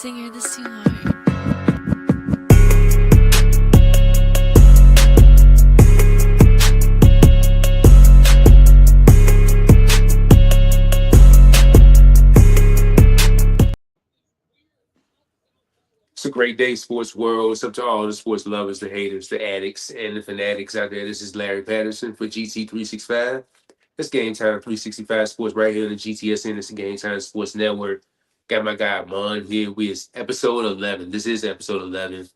singer this too hard. It's a great day, sports world. It's up to all the sports lovers, the haters, the addicts, and the fanatics out there. This is Larry Patterson for GT365. It's Game Time 365 Sports right here on the GTSN. It's the Game Time Sports Network. Got my guy Amon here with episode 11. This is episode 11,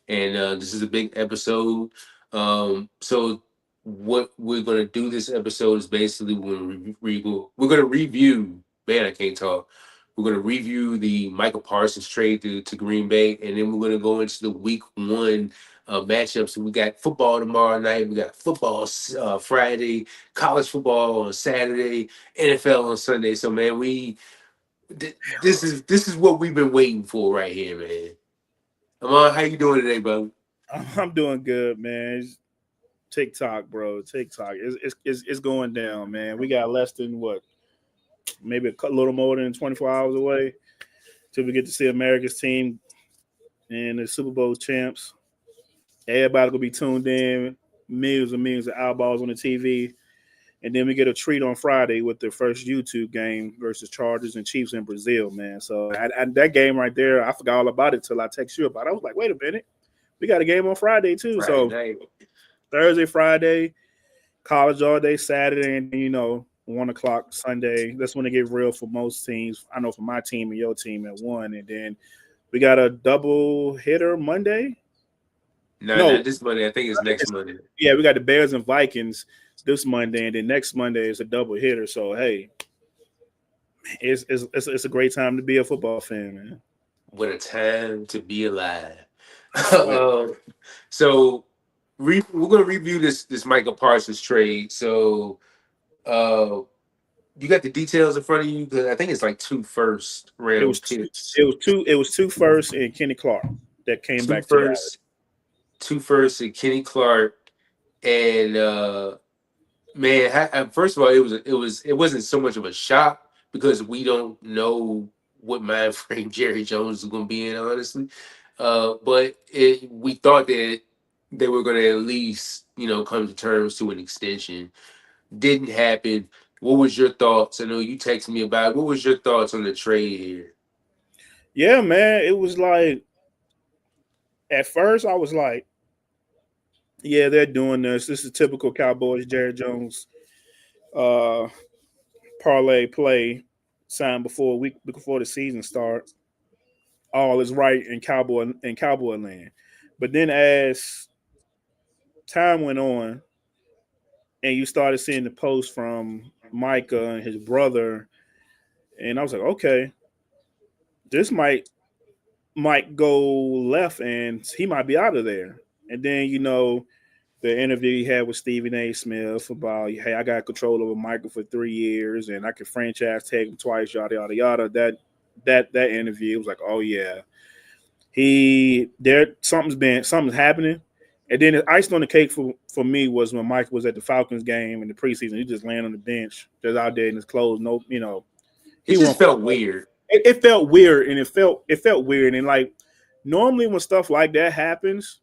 and this is a big episode. So what we're gonna do this episode is basically we're gonna review. Man, I can't talk. We're going to review the Micah Parsons trade to Green Bay, and then we're going to go into the week one matchups. So we got football tomorrow night. We got football Friday, college football on Saturday, NFL on Sunday. So, man, this is what we've been waiting for right here, man. Amon, how you doing today, bro? I'm doing good, man. It's TikTok, bro. TikTok. It's going down, man. We got less than maybe a little more than 24 hours away till we get to see America's team and the Super Bowl champs. Everybody gonna be tuned in, millions and millions of eyeballs on the TV, and then we get a treat on Friday with the first YouTube game versus Chargers and Chiefs in Brazil, man. So that game right there, I forgot all about it till I text you about it. I was like, wait a minute, we got a game on Friday too. Friday night. Thursday, Friday, college all day, Saturday, and 1 o'clock Sunday. That's when it get real for most teams. I know for my team and your team at 1. And then we got a double hitter Monday. No, not this Monday. I think it's next Monday. Yeah, we got the Bears and Vikings this Monday, and then next Monday is a double hitter. So hey, it's a great time to be a football fan, man. What a time to be alive. So we're gonna review this Micah Parsons trade. So you got the details in front of you? Because I think it's like 2 first round picks. It was 2 first and Kenny Clark that came back to 2 first and Kenny Clark. And man, first of all, it wasn't so much of a shock because we don't know what mind frame Jerry Jones is going to be in, honestly. But we thought that they were going to at least come to terms to an extension. Didn't happen. What was your thoughts? I know you texted me about it. What was your thoughts on the trade here? Yeah, man. It was like, at first I was like, yeah, they're doing this. This is typical Cowboys, Jerry Jones parlay play signed before the season starts. All is right in Cowboy land. But then as time went on, and you started seeing the posts from Micah and his brother, and I was like, okay, this might go left, and he might be out of there. And then, the interview he had with Stephen A. Smith about, hey, I got control over Micah for 3 years, and I could franchise tag him twice, yada, yada, yada. That interview was like, oh, yeah. Something's happening. And then the icing on the cake for me was when Mike was at the Falcons game in the preseason. He just laying on the bench, just out there in his clothes. No, It just felt weird. It felt weird, and it felt weird. And like normally when stuff like that happens,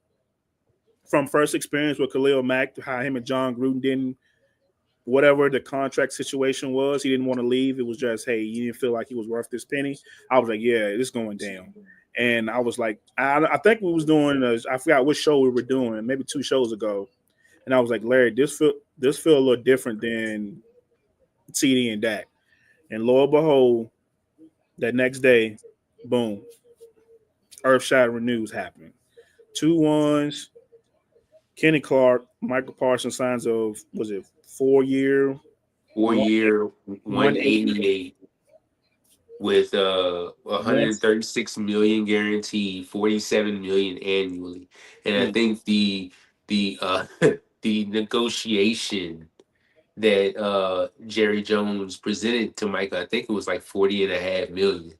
from first experience with Khalil Mack, how him and John Gruden didn't, whatever the contract situation was, he didn't want to leave. It was just, hey, he didn't feel like he was worth this penny. I was like, yeah, it's going down. And I was like, I think we was doing, I forgot which show we were doing, maybe 2 shows ago. And I was like, Larry, this feel a little different than TD and Dak. And lo and behold, that next day, boom, earth-shattering news happened. 2 ones, Kenny Clark, Micah Parsons signs of, was it 4-year? 4-year, 188. With 136 million guaranteed, 47 million annually, and I think the the negotiation that Jerry Jones presented to Micah, I think it was like 40.5 million.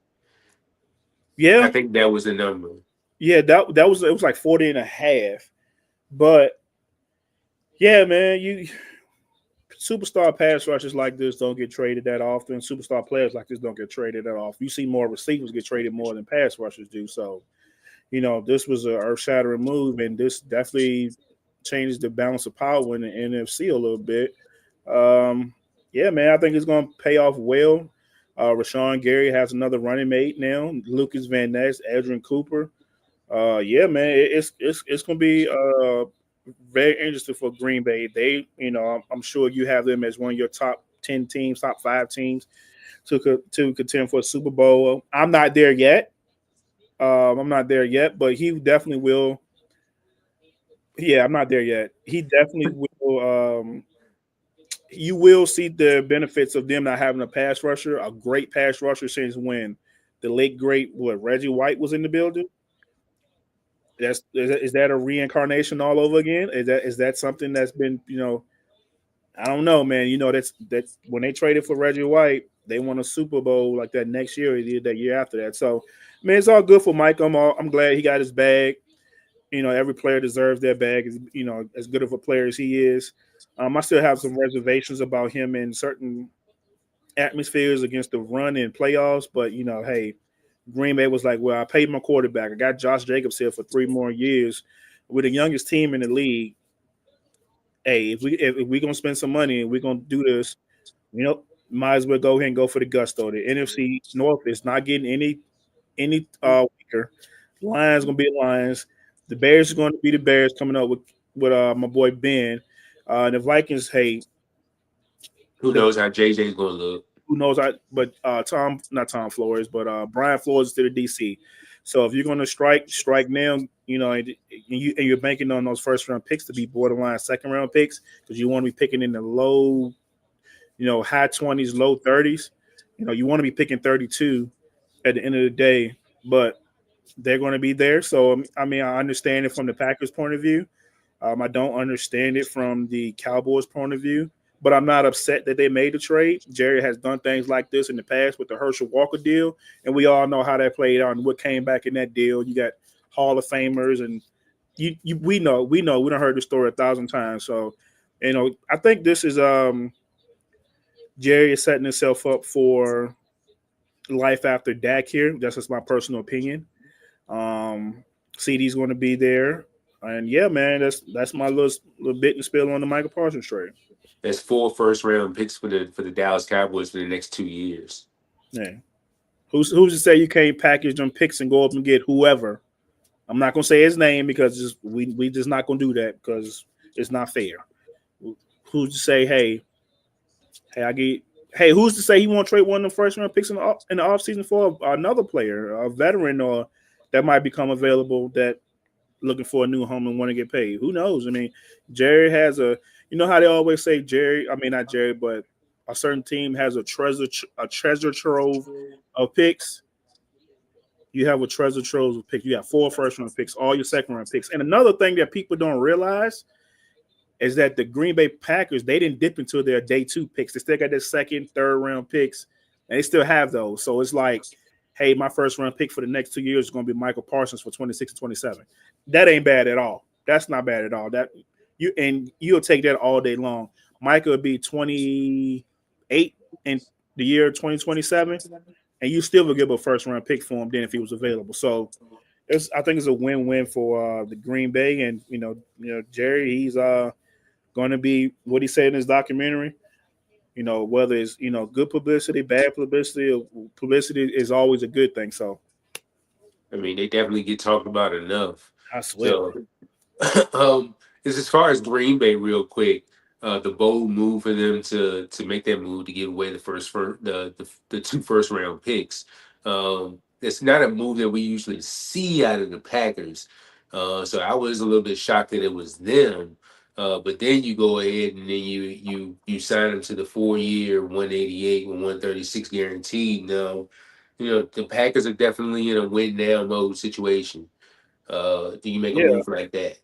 Yeah, I think that was the number. Yeah, that was, it was like 40.5. But yeah, man, superstar pass rushers like this don't get traded that often. Superstar players like this don't get traded that often. You see more receivers get traded more than pass rushers do. So, this was a earth-shattering move, and this definitely changes the balance of power in the NFC a little bit. Um, yeah, man, I think it's going to pay off well. Rashawn Gary has another running mate now. Lucas Van Ness, Adrian Cooper. Yeah, man, it's going to be very interesting for Green Bay. They, I'm sure you have them as one of your top 10 teams, top 5 teams to contend for a Super Bowl. I'm not there yet. I'm not there yet, but he definitely will. Yeah, I'm not there yet. He definitely will. You will see the benefits of them not having a pass rusher, a great pass rusher since when the late great Reggie White was in the building. Is that a reincarnation all over again? Is that something that's been I don't know, man. That's when they traded for Reggie White, they won a Super Bowl like that next year, or that year after that. So, man, it's all good for Mike. I'm glad he got his bag. Every player deserves their bag. As good of a player as he is. I still have some reservations about him in certain atmospheres against the run in playoffs, but hey, Green Bay was like, well, I paid my quarterback. I got Josh Jacobs here for 3 more years. We're the youngest team in the league. Hey, if we gonna spend some money and we're gonna do this, might as well go ahead and go for the gusto. The NFC North is not getting any weaker. Lions gonna be the Lions. The Bears are going to be the Bears coming up with my boy Ben. And the Vikings, hey, Who the knows how JJ's going to look? who knows? But not Tom Flores, but Brian Flores is to the DC. So if you're going to strike now, and you're banking on those first round picks to be borderline second round picks because you want to be picking in the low, high 20s, low 30s. You want to be picking 32 at the end of the day, but they're going to be there. So I mean, I understand it from the Packers' point of view. I don't understand it from the Cowboys' point of view, but I'm not upset that they made the trade. Jerry has done things like this in the past with the Herschel Walker deal, and we all know how that played out and what came back in that deal. You got Hall of Famers, and we know we done heard the story 1,000 times. So, I think this is Jerry is setting himself up for life after Dak here. That's just my personal opinion. CD's going to be there. And yeah, man, that's my little bit and spill on the Micah Parsons trade. That's 4 first-round picks for the Dallas Cowboys for the next 2 years. Yeah, who's to say you can't package them picks and go up and get whoever? I'm not gonna say his name because we just not gonna do that because it's not fair. Who's to say, who's to say he won't trade one of the first round picks in the offseason for another player, a veteran, or that might become available that looking for a new home and want to get paid. Who knows? I mean, Jerry has how they always say Jerry. I mean, not Jerry, but a certain team has a treasure trove of picks. You have a treasure trove of picks. You have 4 first round picks, all your second round picks. And another thing that people don't realize is that the Green Bay Packers, they didn't dip into their day 2 picks. They still got their second, third round picks, and they still have those. So it's like, hey, my first round pick for the next 2 years is going to be Michael Parsons for 26 and 27. That ain't bad at all. That's not bad at all. You'll take that all day long. Micah will be 28 in the year 2027, and you still will give a first round pick for him then if he was available. So I think it's a win-win for the Green Bay, and Jerry, he's going to be what he said in his documentary. Whether it's good publicity, bad publicity is always a good thing. So I mean, they definitely get talked about enough. I swear. So, as far as Green Bay, real quick, the bold move for them to make that move to give away the 2 first-round picks. It's not a move that we usually see out of the Packers. So I was a little bit shocked that it was them. But then you go ahead and then you sign them to the 4-year 188 and 136 guaranteed. Now, the Packers are definitely in a win now mode situation. Do you make a Yeah, move like that?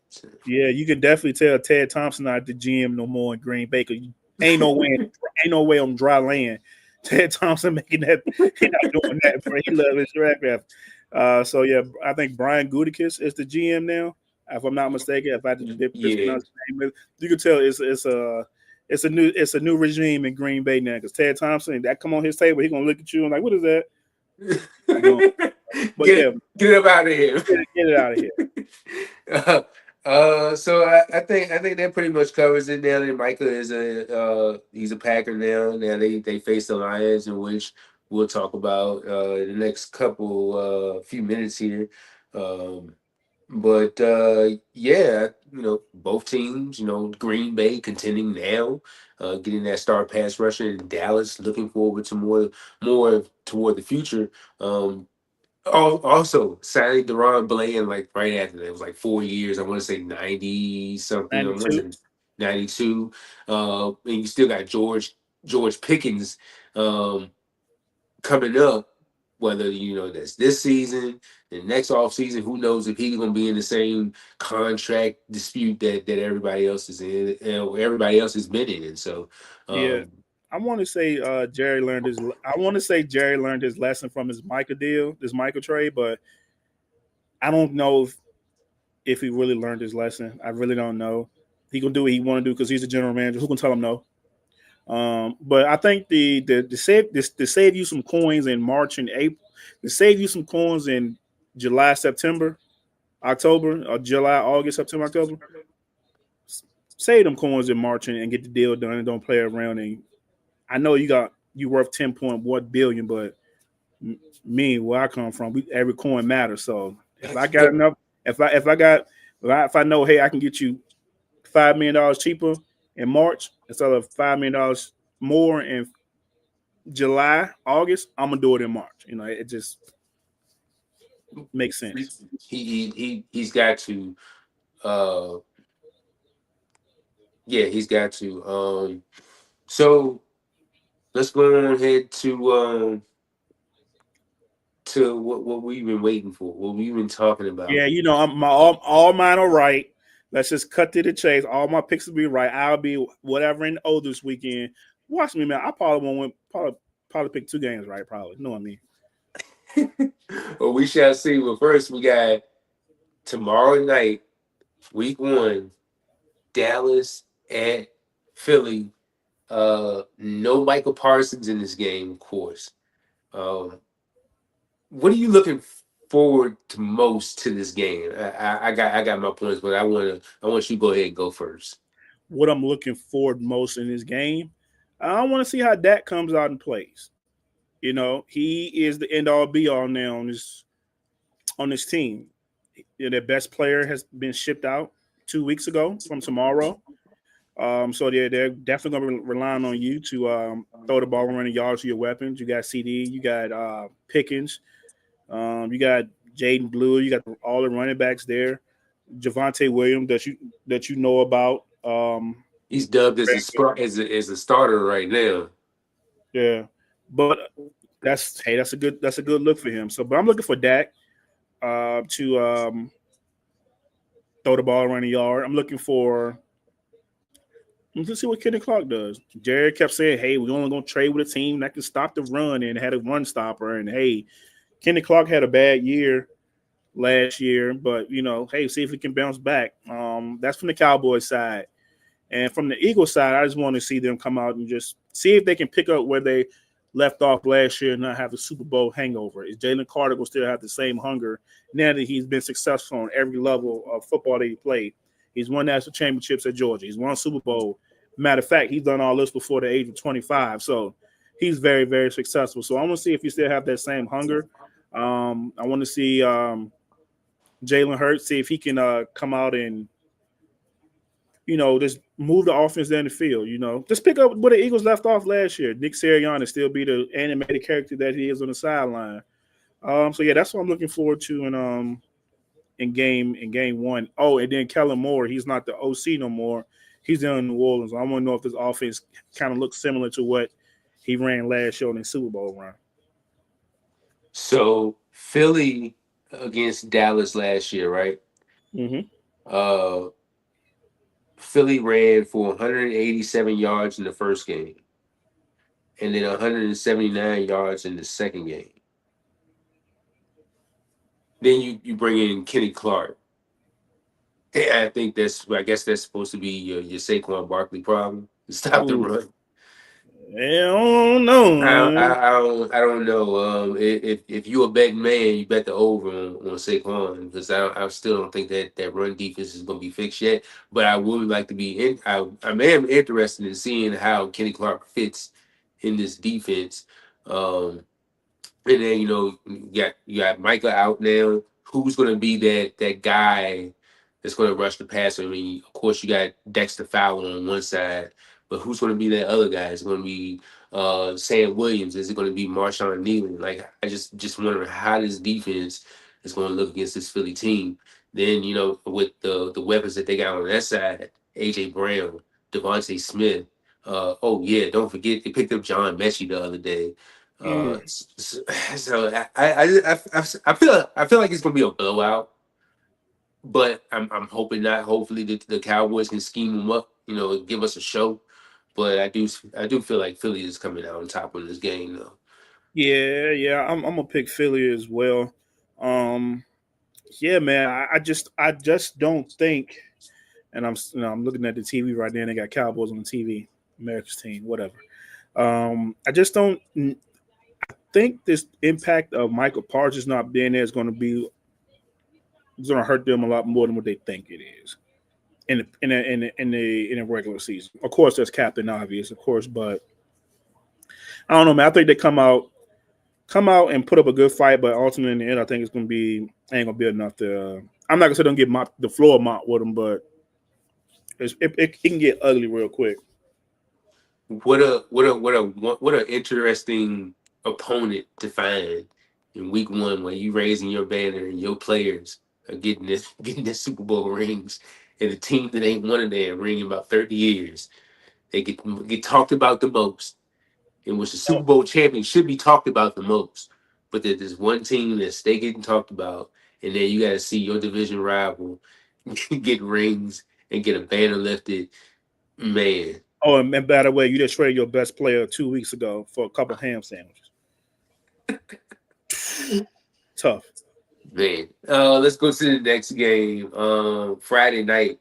yeah, you can definitely tell Ted Thompson not the GM no more in Green Bay. 'Cause ain't no way on dry land. Ted Thompson making that, he not doing that, bro. He love his draft. So yeah, I think Brian Gutekunst is the GM now, if I'm not mistaken. If I did Yeah, pronounce his name, you can tell it's a new regime in Green Bay now because Ted Thompson that come on his table, he gonna look at you and like, what is that? You going but get yeah, get up out of here. get it out of here. uh, so I think that pretty much covers it now. That Micah is he's a Packer now. Now they face the Lions, in which we'll talk about in the next couple few minutes here. Um, but yeah, both teams, Green Bay contending now, getting that star pass rusher, and Dallas looking forward to more toward the future. Also, signing Deron Bland like right after that. It was like 4 years. I want to say 90 something. I want 92. to say 92. And you still got George Pickens coming up. Whether that's this season, the next off season, who knows if he's going to be in the same contract dispute that everybody else is in, everybody else has been in. And so, Yeah. um, I want to say Jerry learned his. I want to say Jerry learned his lesson from his Micah deal, this Micah trade, but I don't know if he really learned his lesson. I really don't know. He gonna do what he want to do because he's a general manager. Who can tell him no? But I think to save you some coins in March and April, to save you some coins in July, September, October, or July, August, September, October, save them coins in March and get the deal done and don't play around. And I know you worth 10.1 billion, but me where I come from, every coin matters. So if I got enough, if I know, hey, I can get you $5 million cheaper in March instead of $5 million more in July, August, I'm gonna do it in March. It just makes sense. he's got to. Uh, yeah, he's got to. So let's go on ahead to what we've been waiting for, what we've been talking about. Yeah, all mine are right. Let's just cut to the chase. All my picks will be right. I'll be whatever in O this weekend. Watch me, man. I probably won't win. Probably pick 2 games right. Probably. You know what I mean? Well, we shall see. But first, we got tomorrow night, week one, Dallas at Philly. No Micah Parsons in this game, of course. Um, what are you looking forward to most to this game? I got my points, but I want you to go ahead and go first. What I'm looking forward most in this game, I want to see how Dak comes out and plays. He is the end all be all now on this team. Their best player has been shipped out 2 weeks ago from tomorrow. So they're definitely going to be relying on you to throw the ball and run the yards to your weapons. You got CD, you got Pickens, you got Jaden Blue, you got all the running backs there. Javante Williams that you know about. He's dubbed as a starter right now. Yeah, but that's a good look for him. So, but I'm looking for Dak to throw the ball around the yard. I'm looking for. Let's see what Kenny Clark does. Jared kept saying, "Hey, we're only gonna trade with a team that can stop the run," and had a run stopper. And hey, Kenny Clark had a bad year last year, but hey, see if he can bounce back. That's from the Cowboys side, and from the Eagles side, I just want to see them come out and just see if they can pick up where they left off last year and not have a Super Bowl hangover. Is Jalen Carter will still have the same hunger now that he's been successful on every level of football that he played? He's won national championships at Georgia. He's won Super Bowl. Matter of fact, he's done all this before the age of 25. So he's very, very successful. So I want to see if you still have that same hunger. I want to see Jalen Hurts, see if he can come out and, just move the offense down the field. Just pick up where the Eagles left off last year. Nick Sirianni still be the animated character that he is on the sideline. So yeah, that's what I'm looking forward to in game one. Oh, and then Kellen Moore, he's not the OC no more. He's down in New Orleans. I want to know if this offense kind of looks similar to what he ran last year in the Super Bowl run. So Philly against Dallas last year, right? Mm-hmm. Uh, Philly ran for 187 yards in the first game, and then 179 yards in the second game. Then you bring in Kenny Clark. I guess that's supposed to be your Saquon Barkley problem. stop the Ooh, run. yeah, I don't know, man. I don't know. If you a betting man, you bet the over on Saquon because I still don't think that run defense is going to be fixed yet. But I would like to be in. I am interested in seeing how Kenny Clark fits in this defense. Um, and then you got Micah out now. Who's going to be that guy that's going to rush the passer? I mean, of course you got Dexter Fowler on one side, but who's going to be that other guy? Is it going to be Sam Williams? Is it going to be Marshawn Nealon? Like I just wonder how this defense is going to look against this Philly team. Then with the weapons that they got on that side, AJ Brown, Devontae Smith. Oh yeah, don't forget they picked up John Mechie the other day. Mm. So I feel like it's gonna be a blowout, but I'm hoping not. Hopefully the Cowboys can scheme them up, give us a show. But I do feel like Philly is coming out on top of this game though. Yeah. I'm gonna pick Philly as well. Um, yeah, man. I just don't think. And I'm looking at the TV right now. And they got Cowboys on the TV, America's team, whatever. I just don't think this impact of Michael Parsons not being there is going to be it's going to hurt them a lot more than what they think it is in a regular season. Of course, that's Captain Obvious, of course, but I don't know, man. I think they come out and put up a good fight, but ultimately in the end, I think it's going to be ain't going to be enough to. I'm not gonna say don't get the floor mopped with them, but it can get ugly real quick. What a interesting opponent to find in week one when you raising your banner and your players are getting this getting their Super Bowl rings and a team that ain't won a damn ring in about 30 years. They get talked about the most, in which the Super Bowl champion should be talked about the most. But there's one team that stay getting talked about, and then you got to see your division rival get rings and get a banner lifted. Man, Oh, and by the way, you just traded your best player 2 weeks ago for a couple ham sandwiches. Tough. man. Let's go to the next game. Friday night,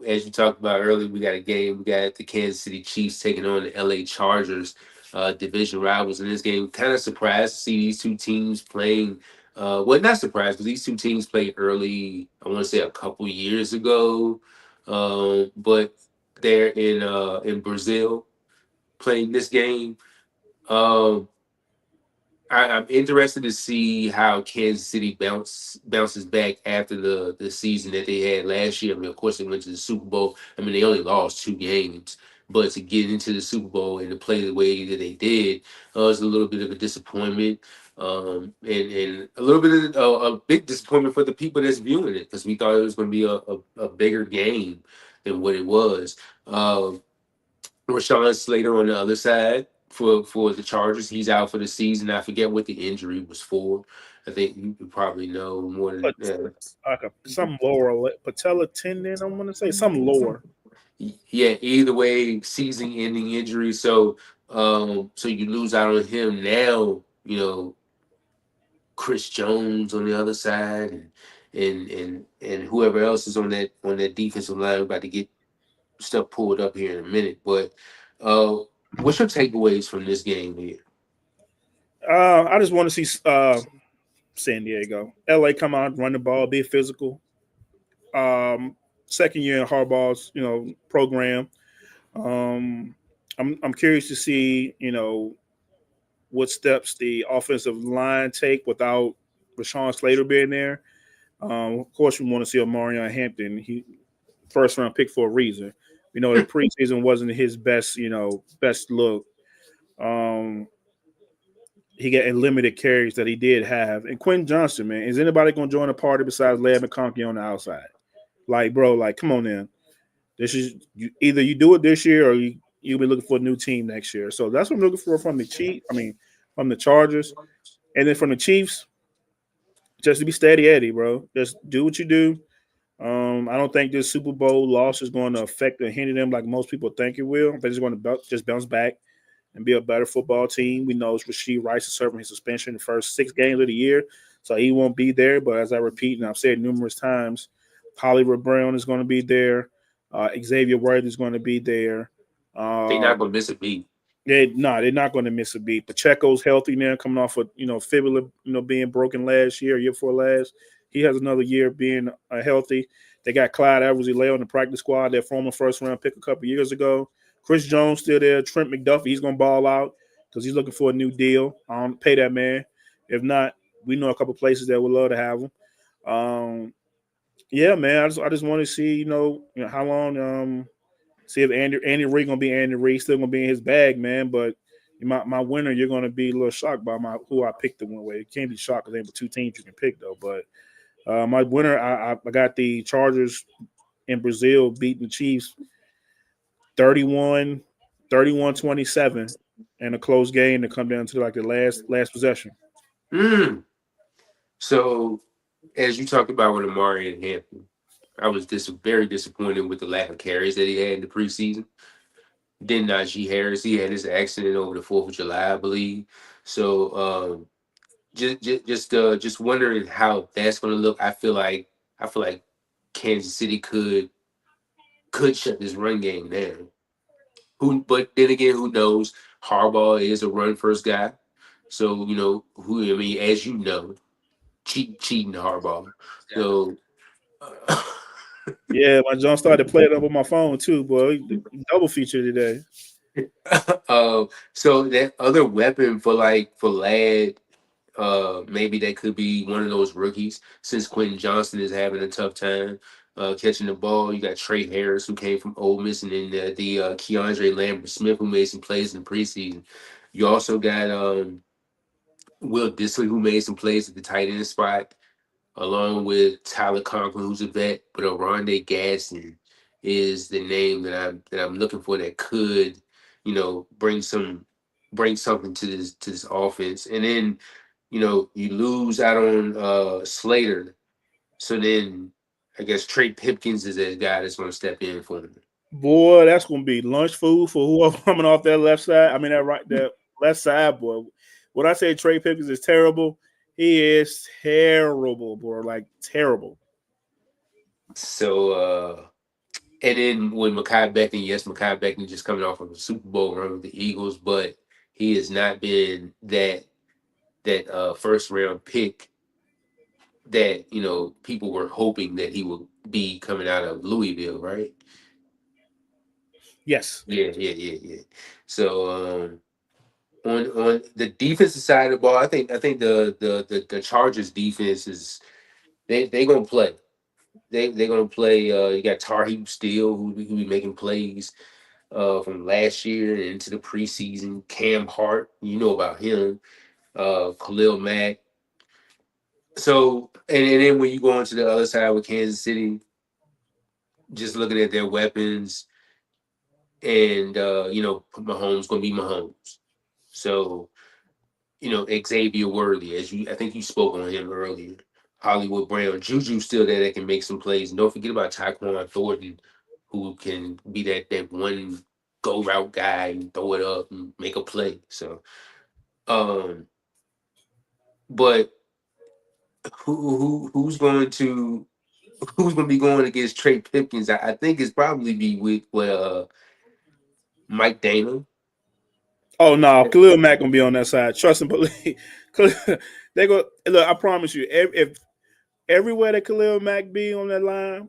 as you talked about earlier, we got a game. We got the Kansas City Chiefs taking on the LA Chargers, division rivals in this game. Kind of surprised to see these two teams playing. Well, not surprised, but these two teams played early. I want to say a couple years ago, but they're in Brazil playing this game. Um, I'm interested to see how Kansas City bounces back after the season that they had last year. I mean, of course, they went to the Super Bowl. I mean, they only lost 2 games, but to get into the Super Bowl and to play the way that they did was a little bit of a disappointment, and a little bit of a big disappointment for the people that's viewing it because we thought it was going to be a bigger game than what it was. Rashawn Slater on the other side for the Chargers. He's out for the season. I forget what the injury was for. I think you probably know more than But like some lower patella tendon, I want to say some lower. yeah. Either way, season-ending injury. So you lose out on him now. Chris Jones on the other side, and whoever else is on that defensive line about to get stuff pulled up here in a minute. But uh, what's your takeaways from this game here? I just want to see San Diego, LA come out, run the ball, be physical. Second year in Harbaugh's program. Um, I'm curious to see what steps the offensive line take without Rashawn Slater being there. Of course, we want to see Omarion Hampton. He first round pick for a reason. We know the preseason wasn't his best look. Um, he got limited carries that he did have. And Quentin Johnston, man, is anybody going to join the party besides Ladd McConkey on the outside? Like, bro, like, come on, man. This is either you do it this year or you'll be looking for a new team next year. So that's what I'm looking for from the Chiefs. I mean, from the Chargers, and then from the Chiefs, just to be steady Eddie, bro. Just do what you do. I don't think this Super Bowl loss is going to affect or hinder them like most people think it will. They're just going to just bounce back and be a better football team. We know Rasheed Rice is serving his suspension the first 6 games of the year, so he won't be there. But as I repeat, and I've said numerous times, Hollywood Brown is going to be there. Xavier Worthy is going to be there. They're not gonna miss a beat. They're not going to miss a beat. Pacheco's healthy now, coming off of fibula, being broken last year before last. He has another year being healthy. They got Clyde Edwards-Helaire on the practice squad, their former first round pick a couple years ago. Chris Jones still there. Trent McDuffie, he's going to ball out because he's looking for a new deal. Pay that man. If not, we know a couple places that would love to have him. Yeah, man. I just want to see how long. See if Andy Reid gonna be Andy Reid, still gonna be in his bag, man. But my winner, you're gonna be a little shocked by who I picked to win. Way you can't be shocked because there ain't but two teams you can pick though. But my winner, I got the Chargers in Brazil beating the Chiefs 31-27 in a close game to come down to like the last possession. So, as you talked about with Amari and Hampton, I was very disappointed with the lack of carries that he had in the preseason. Then Najee Harris, he had his accident over the 4th of July, I believe. So just wondering how that's going to look. I feel like Kansas City could shut this run game down. But then again, who knows? Harbaugh is a run first guy, so as you know, cheating Harbaugh. So. Yeah, my John started playing up on my phone too, boy. Double feature today. So that other weapon for Ladd, maybe that could be one of those rookies. Since Quentin Johnston is having a tough time catching the ball, you got Trey Harris who came from Ole Miss, and then the Keandre Lambert Smith who made some plays in the preseason. You also got Will Dissly who made some plays at the tight end spot, along with Tyler Conklin, who's a vet, but Oronde Gadsden is the name that I'm looking for that could, bring something to this offense. And then, you lose out on Slater, so then I guess Trey Pipkins is a guy that's going to step in for him. Boy, that's going to be lunch food for whoever coming off that left side. I mean, that left side, boy. When I say Trey Pipkins is terrible, he is terrible, bro. Like, terrible. So, and then with Mekhi Becton just coming off of a Super Bowl run with the Eagles, but he has not been that first round pick that people were hoping that he would be coming out of Louisville, right? Yes. Yeah. So on the defensive side of the ball, I think the Chargers defense is they gonna play. They're gonna play. You got Tarheeb Steele who be making plays from last year into the preseason. Cam Hart, you know about him. Khalil Mack. So and then when you go into the other side with Kansas City, just looking at their weapons, and Mahomes gonna be Mahomes. So Xavier Worthy, I think you spoke on him earlier. Hollywood Brown, Juju still there that can make some plays. And don't forget about Tyquan Thornton, who can be that one go route guy and throw it up and make a play. So, but who's going to be going against Trey Pipkins? I think it's probably be with Mike Dana. Oh no, Khalil Mack gonna be on that side. Trust and believe. They go look. I promise you, if everywhere that Khalil Mack be on that line,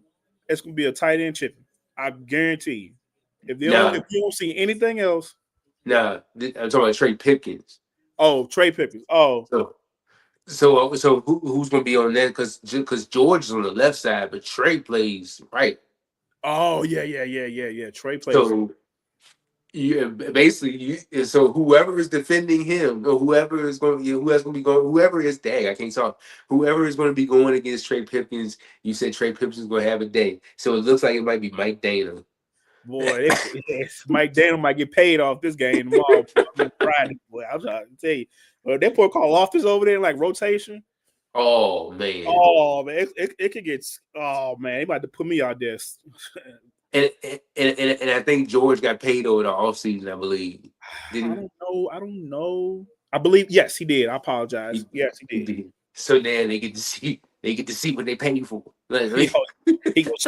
it's gonna be a tight end chipping. I guarantee you. If you don't see anything else, I'm talking about Trey Pipkins. Oh, Trey Pipkins. Oh, so who's gonna be on that? Because George is on the left side, but Trey plays right. Oh yeah. Trey plays. So yeah, basically, so whoever is defending him, or whoever is going to be going, whoever is I can't talk. Whoever is going to be going against Trey Pipkins, you said Trey Pipkins is going to have a day. So it looks like it might be Mike Dana. Boy, Mike Dana might get paid off this game tomorrow. Friday, boy, I'm trying to tell you. They put Carl Office over there like rotation. Oh man. It could get. Oh man, they about to put me out there. And I think George got paid over the offseason, I believe. I don't know. I believe yes, he did. I apologize. Yes, he did. So now they get to see they get to see what they pay for. Yo, he goes,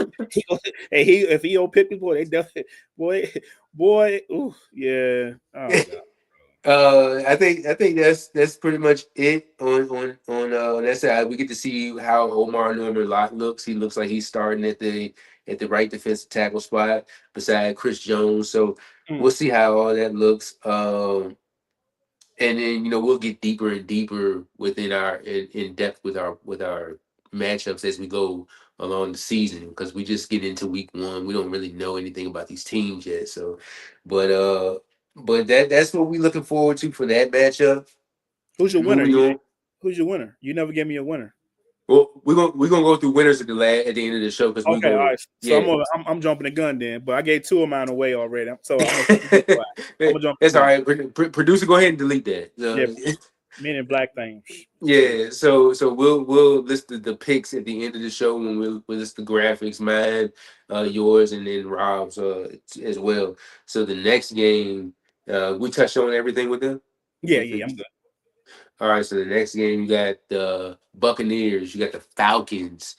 hey, if he don't pick people, they definitely, boy, ooh, yeah. Oh god. I think that's pretty much it on that side. We get to see how Omar Norman Lott looks. He looks like he's starting at the right defensive tackle spot beside Chris Jones. So Mm. we'll see how all that looks. And then we'll get deeper and deeper within our in depth with our matchups as we go along the season, because we just get into week one. We don't really know anything about these teams yet. So, but that's what we're looking forward to for that matchup. Who's your winner? Moving on. Who's your winner? You never gave me a winner. Well, we're gonna go through winners at the end of the show, because we Okay, all go, right. So yeah. I'm jumping the gun then, but I gave two of mine away already. So I'm gonna jump the That's all gun. right. Producer, go ahead and delete that. Yeah, men in black things. Yeah, so we'll list the picks at the end of the show when we'll list the graphics, mine, yours, and then Rob's as well. So the next game, we touched on everything with them. Yeah, yeah, I'm good. All right, so the next game you got the Buccaneers, you got the Falcons.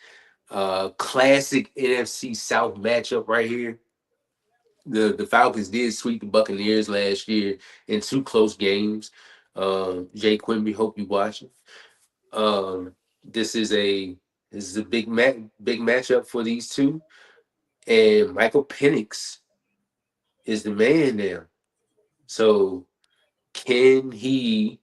Classic NFC South matchup right here. The Falcons did sweep the Buccaneers last year in two close games. Jay Quimby, hope you watching. Um, this is a big matchup for these two, and Michael Penix is the man now. So can he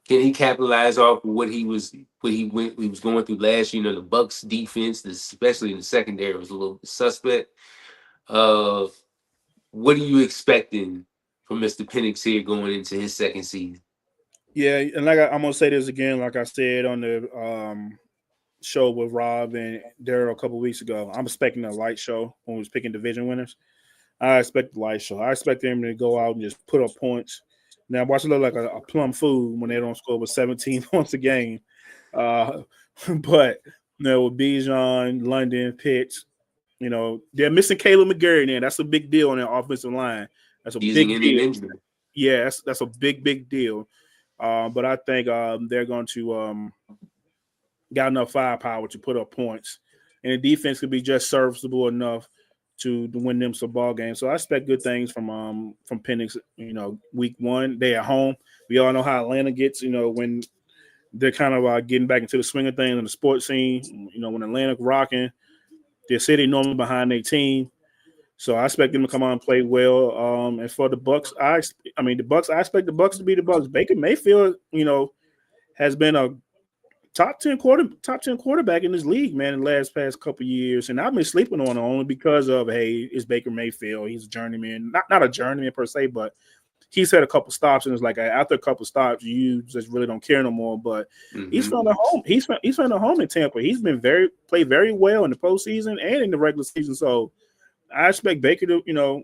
can he capitalize off what he was going through last year? The Bucks defense, especially in the secondary, was a little suspect. Uh, what are you expecting from Mr. Penix here going into his second season? Yeah, and I'm gonna say this again, like I said on the show with Rob and Daryl a couple weeks ago. I'm expecting a light show when we was picking division winners. I expect the light show. I expect them to go out and just put up points. Now, watch it look like a plum food when they don't score with 17 points a game. Uh, but with Bijan, London, Pitts, they're missing Caleb McGarry there. That's a big deal on their offensive line. That's a Easing big in an deal. injury. Yeah, that's a big deal. But I think they're going to got enough firepower to put up points, and the defense could be just serviceable enough to win them some ball games. So I expect good things from Penix. Week one they at home. We all know how Atlanta gets. When they're kind of getting back into the swing of things in the sports scene. When Atlanta rocking, their city normally behind their team. So I expect them to come on and play well. And for the Bucks, the Bucks. I expect the Bucks to be the Bucks. Baker Mayfield, has been a top 10 quarterback in this league, man, in the past couple of years. And I've been sleeping on him only because of, hey, it's Baker Mayfield. He's a journeyman, not a journeyman per se, but he's had a couple stops, and it's like after a couple stops, you just really don't care no more. But he's found a home. He's found a home in Tampa. He's been played very well in the postseason and in the regular season. So I expect Baker to,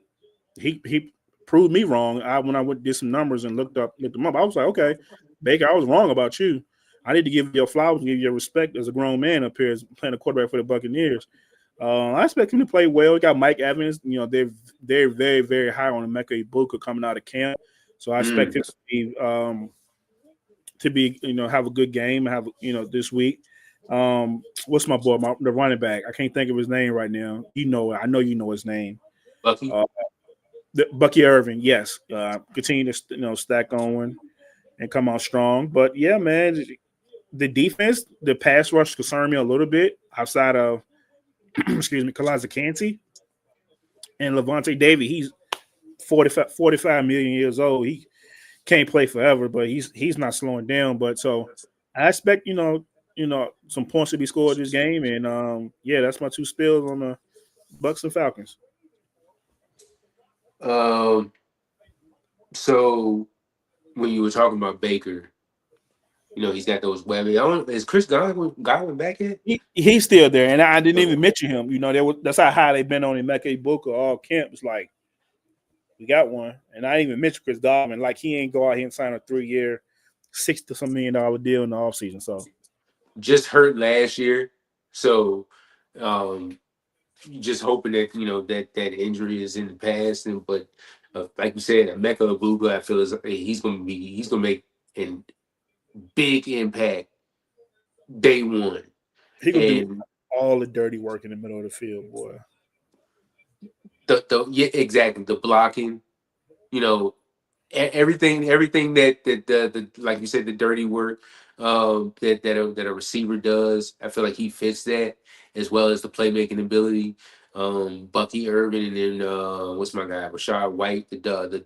he proved me wrong. When I did some numbers and looked them up, I was like, okay, Baker, I was wrong about you. I need to give you your flowers and give you your respect as a grown man up here as playing a quarterback for the Buccaneers. I expect him to play well. We got Mike Evans. They're very, very high on Emeka Ibuka coming out of camp. So I expect him to be have a good game. Have this week. What's my boy? The running back. I can't think of his name right now. I know you know his name. Bucky. Bucky Irving. Yes. Continue to stack on and come out strong. But yeah, man, the defense, the pass rush concerned me a little bit outside of excuse me, Kalaza Kansi and Levante David. He's 45 million years old. He can't play forever, but he's not slowing down. But so I expect some points to be scored this game, and that's my two spills on the Bucks and Falcons. So when you were talking about Baker, he's got those webby. Is Chris Godwin back yet? He's still there, and I didn't even mention him. That's how high they've been on him. Emeka Ibuka all camp. It's like we got one, and I didn't even mention Chris Godwin. Like he ain't go out here and sign a 3-year, $60 million deal in the offseason. So just hurt last year, so just hoping that that injury is in the past. But like you said, Emeka Ibuka, I feel he's gonna make a big impact day one. He gonna do And all the dirty work in the middle of the field, boy. the yeah, exactly, the blocking, you know, everything that the like you said, the dirty work that a receiver does. I feel like he fits that, as well as the playmaking ability. Bucky Irvin, and then what's my guy, Rashad White, the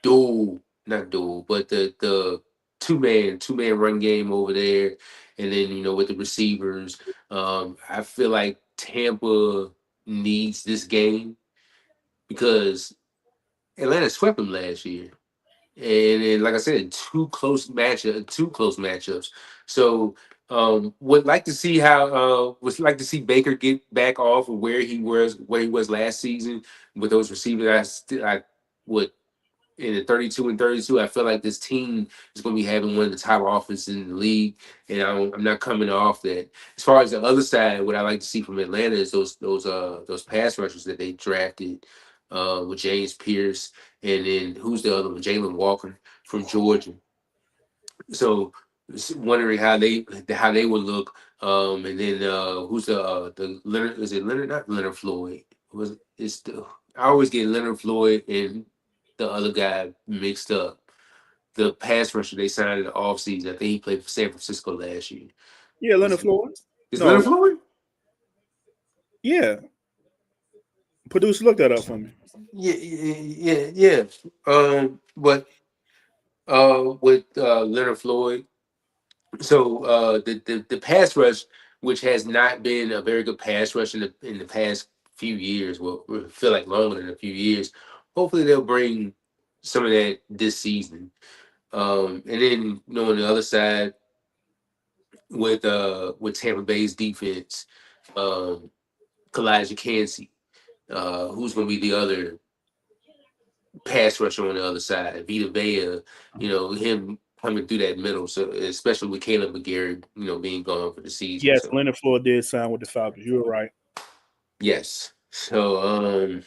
dual, not dual, but the two man run game over there, and then with the receivers. I feel like Tampa needs this game because Atlanta swept them last year, and like I said, two close matchups. So would like to see Baker get back off of where he was last season with those receivers. I would in the 32 and 32. I feel like this team is going to be having one of the top offenses in the league, and I'm not coming off that. As far as the other side, what I like to see from Atlanta is those pass rushers that they drafted with James Pierce, and then who's the other one? Jalen Walker from Georgia. So wondering how they would look. And then who's the Leonard? Is it Leonard? Not Leonard Floyd. Was it's the I always get Leonard Floyd and the other guy mixed up. The pass rusher they signed in the offseason. I think he played for San Francisco last year. Yeah, Is Leonard Floyd. is Leonard No, Floyd? yeah. Producer, look that up for me. Yeah, yeah, yeah. But with Leonard Floyd. So the pass rush, which has not been a very good pass rush in the past few years, well, I feel like longer than a few years. Hopefully, they'll bring some of that this season. And then on the other side with Tampa Bay's defense, um, Kalijah Cansey, who's going to be the other pass rusher on the other side. Vita Vea, him coming through that middle. So especially with Caleb McGarry, being gone for the season. Yes, So Leonard Floyd did sign with the Falcons. You were right. yes. So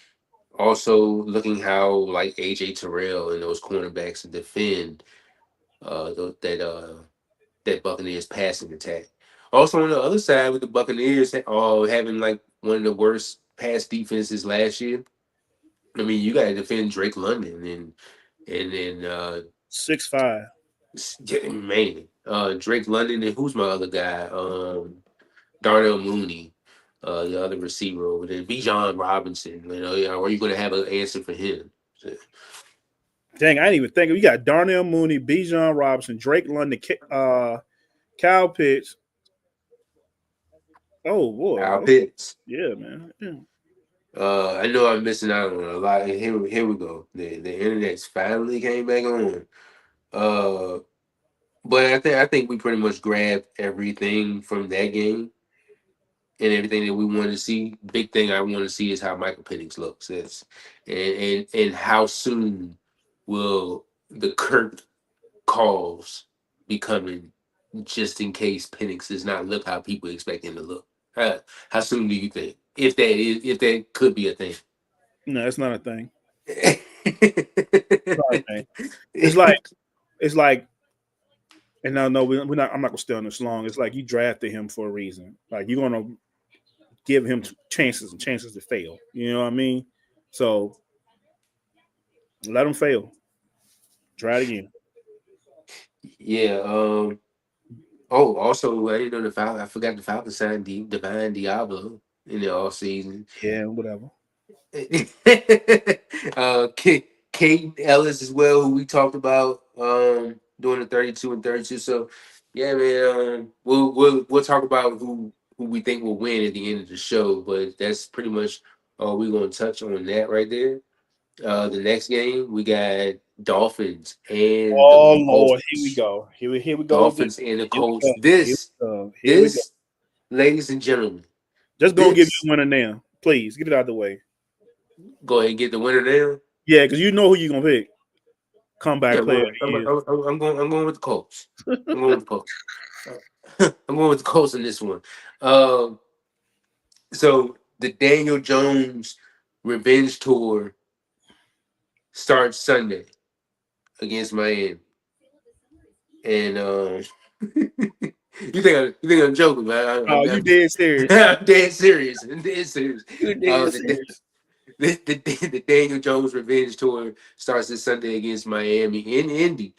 also looking how like AJ Terrell and those cornerbacks defend that Buccaneers passing attack. Also on the other side with the Buccaneers having like one of the worst pass defenses last year. I mean, you got to defend Drake London and then 6'5". yeah, man, Drake London, and who's my other guy? Darnell Mooney, the other receiver over there, Bijan Robinson. Are you going to have an answer for him? So, Dang, I didn't even think. You got Darnell Mooney, Bijan Robinson, Drake London, Kyle Pitts. Oh boy, Kyle okay, Pitts. yeah, man. Yeah. I know I'm missing out on a lot. And here we go. The internet's finally came back on. Uh, but I think we pretty much grabbed everything from that game and everything that we wanted to see. Big thing I want to see is how Michael Penix looks. And how soon will the Kirk calls be coming, just in case Penix does not look how people expect him to look. How soon do you think, if that could be a thing? No, it's not a thing. It's not a thing. It's like it's like, and no, we're not. I'm not gonna stay on this long. It's like you drafted him for a reason. Like you're gonna give him chances and chances to fail. You know what I mean? So let him fail. Try it again. Yeah. Oh, also, I didn't know the Falcons. I forgot the Falcons signed Divine Diablo in the off season. Yeah, whatever. Kate Ellis as well, who we talked about doing the 32 and 32. So yeah, man, we'll talk about who we think will win at the end of the show, but that's pretty much all we're gonna touch on that right there. The next game we got Dolphins and the Oh Lord, here we Colts. go. Here we go again. Dolphins and the Here we Colts. go. Here This we go. Here we go. this, ladies and gentlemen, Just gonna give this you a winner now. Please get it out of the way. go ahead and get the winner now. Yeah, because you know who you're gonna pick. Yeah, Comeback player of the year. I'm going with the Colts. I'm going with the Colts. I'm going with the Colts in this one. So the Daniel Jones revenge tour starts Sunday against Miami, and You think I'm joking, man? Oh, you dead serious. I'm dead serious. I'm dead serious. You Uh, dead the, serious. the Daniel Jones Revenge Tour starts this Sunday against Miami in Indy.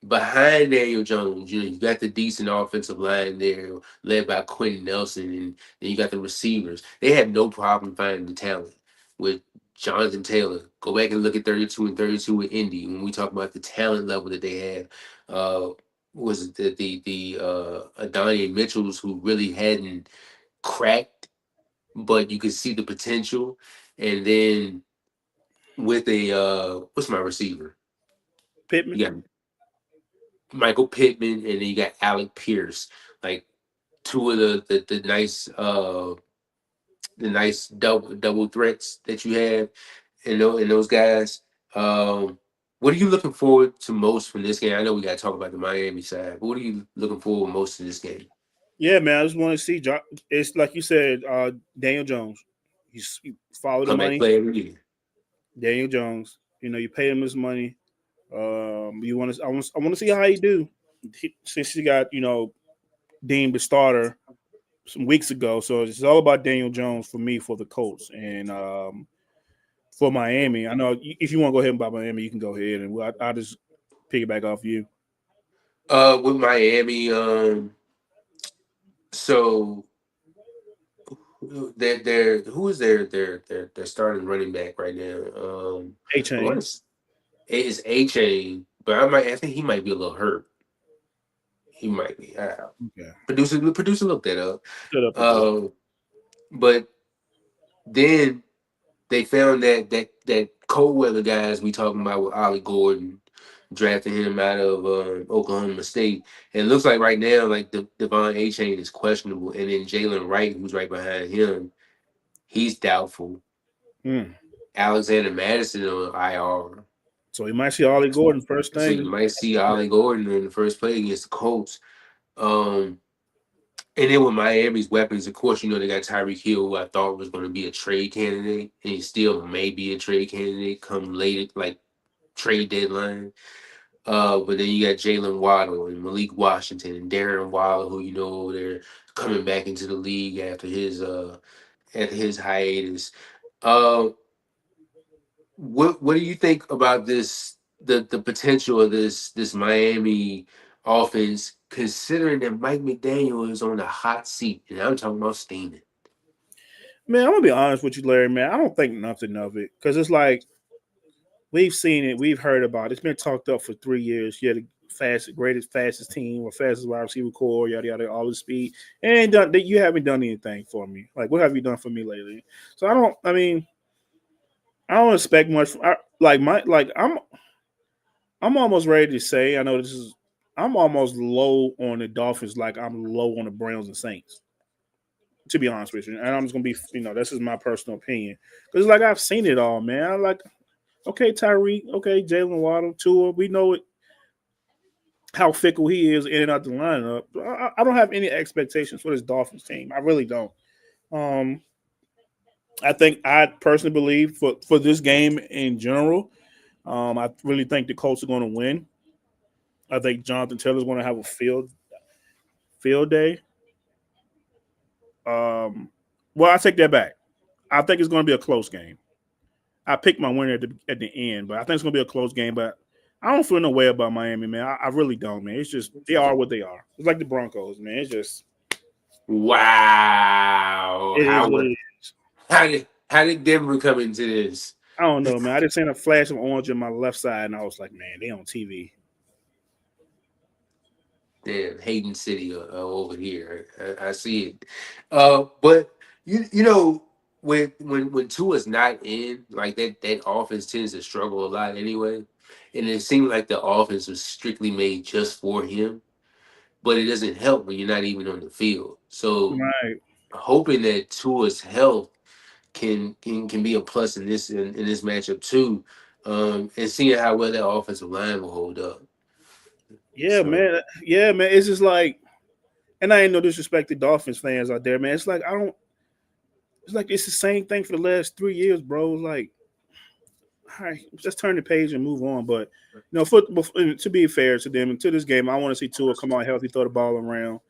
Behind Daniel Jones, you got the decent offensive line there, led by Quentin Nelson, and then you got the receivers. They have no problem finding the talent with Jonathan Taylor. Go back and look at 32 and 32 with Indy. When we talk about the talent level that they have, uh, was it the Adonai Mitchells who really hadn't cracked, but you could see the potential. And then with a what's my receiver? Pittman. You got Michael Pittman, and then you got Alec Pierce, like two of the nice double threats that you have in those guys. Um, what are you looking forward to most from this game? I know we got to talk about the Miami side, but what are you looking forward most to this game? Yeah, man. I just want to see. It's like you said, Daniel Jones. You follow the Comeback money. play every year. Daniel Jones. You pay him his money. You want to. I want to see how he do. Since he got deemed the starter some weeks ago. So it's all about Daniel Jones for me for the Colts and for Miami. I know if you want to go ahead and buy Miami, you can go ahead and I'll just piggyback off you. With Miami, so they're who is their starting running back right now? A I chain. want to it is A Chain, but I think he might be a little hurt. He might be. Okay. Producer, look that up. Shut up with that. Um, but then they found that cold weather guys we talking about with Ollie Gordon, drafting him out of Oklahoma State. And it looks like right now, like the Devon A Chain is questionable, and then Jalen Wright, who's right behind him, he's doubtful. Mm. Alexander Madison on IR. So you might see Ollie Gordon first So you thing. might see Ollie Gordon in the first play against the Colts. Um, and then with Miami's weapons, of course, they got Tyreek Hill, who I thought was going to be a trade candidate, and he still may be a trade candidate come late, like trade deadline. But then you got Jalen Waddle and Malik Washington and Darren Waller, who they're coming back into the league after his hiatus. Uh, what do you think about this? The potential of this Miami offense, considering that Mike McDaniel is on the hot seat, and I'm talking about steaming. Man, I'm gonna be honest with you, Larry. Man, I don't think nothing of it because it's like we've seen it, we've heard about it. It's been talked up for 3 years. Yeah, the fastest team, or fastest wide receiver core, yada yada, all the speed, and you haven't done anything for me. Like, what have you done for me lately? So I don't. I mean, I don't expect much. I'm almost ready to say. I know this is. I'm almost low on the Dolphins, like I'm low on the Browns and Saints. To be honest with you, and I'm just gonna be. This is my personal opinion because like I've seen it all, man. I like okay, Tyreek, okay, Jalen Waddle, Tua. We know it, how fickle he is in and out the lineup. I don't have any expectations for this Dolphins team. I really don't. Um, I think I personally believe for this game in general, I really think the Colts are going to win. I think Jonathan Taylor's going to have a field day. Um, well, I take that back. I think it's going to be a close game. I picked my winner at the end, but I think it's going to be a close game. But I don't feel no way about Miami, man. I really don't, man. It's just they are what they are. It's like the Broncos, man. It's just Wow, it is what it is. how did Denver come into this? I don't know, man. I just seen a flash of orange on my left side, and I was like, man, they on TV. Damn, Hayden City over here. I see it. But when Tua's not in, like that offense tends to struggle a lot anyway. And it seemed like the offense was strictly made just for him. But it doesn't help when you're not even on the field. So Right. hoping that Tua's health can be a plus in this matchup too. And seeing how well that offensive line will hold up. Yeah, So man. Yeah, man. It's just like, and I ain't no disrespect to Dolphins fans out there, man. It's like I don't. It's like it's the same thing for the last 3 years, bro. Like, all right, just turn the page and move on. But to be fair to them and to this game, I want to see Tua come out healthy, throw the ball around.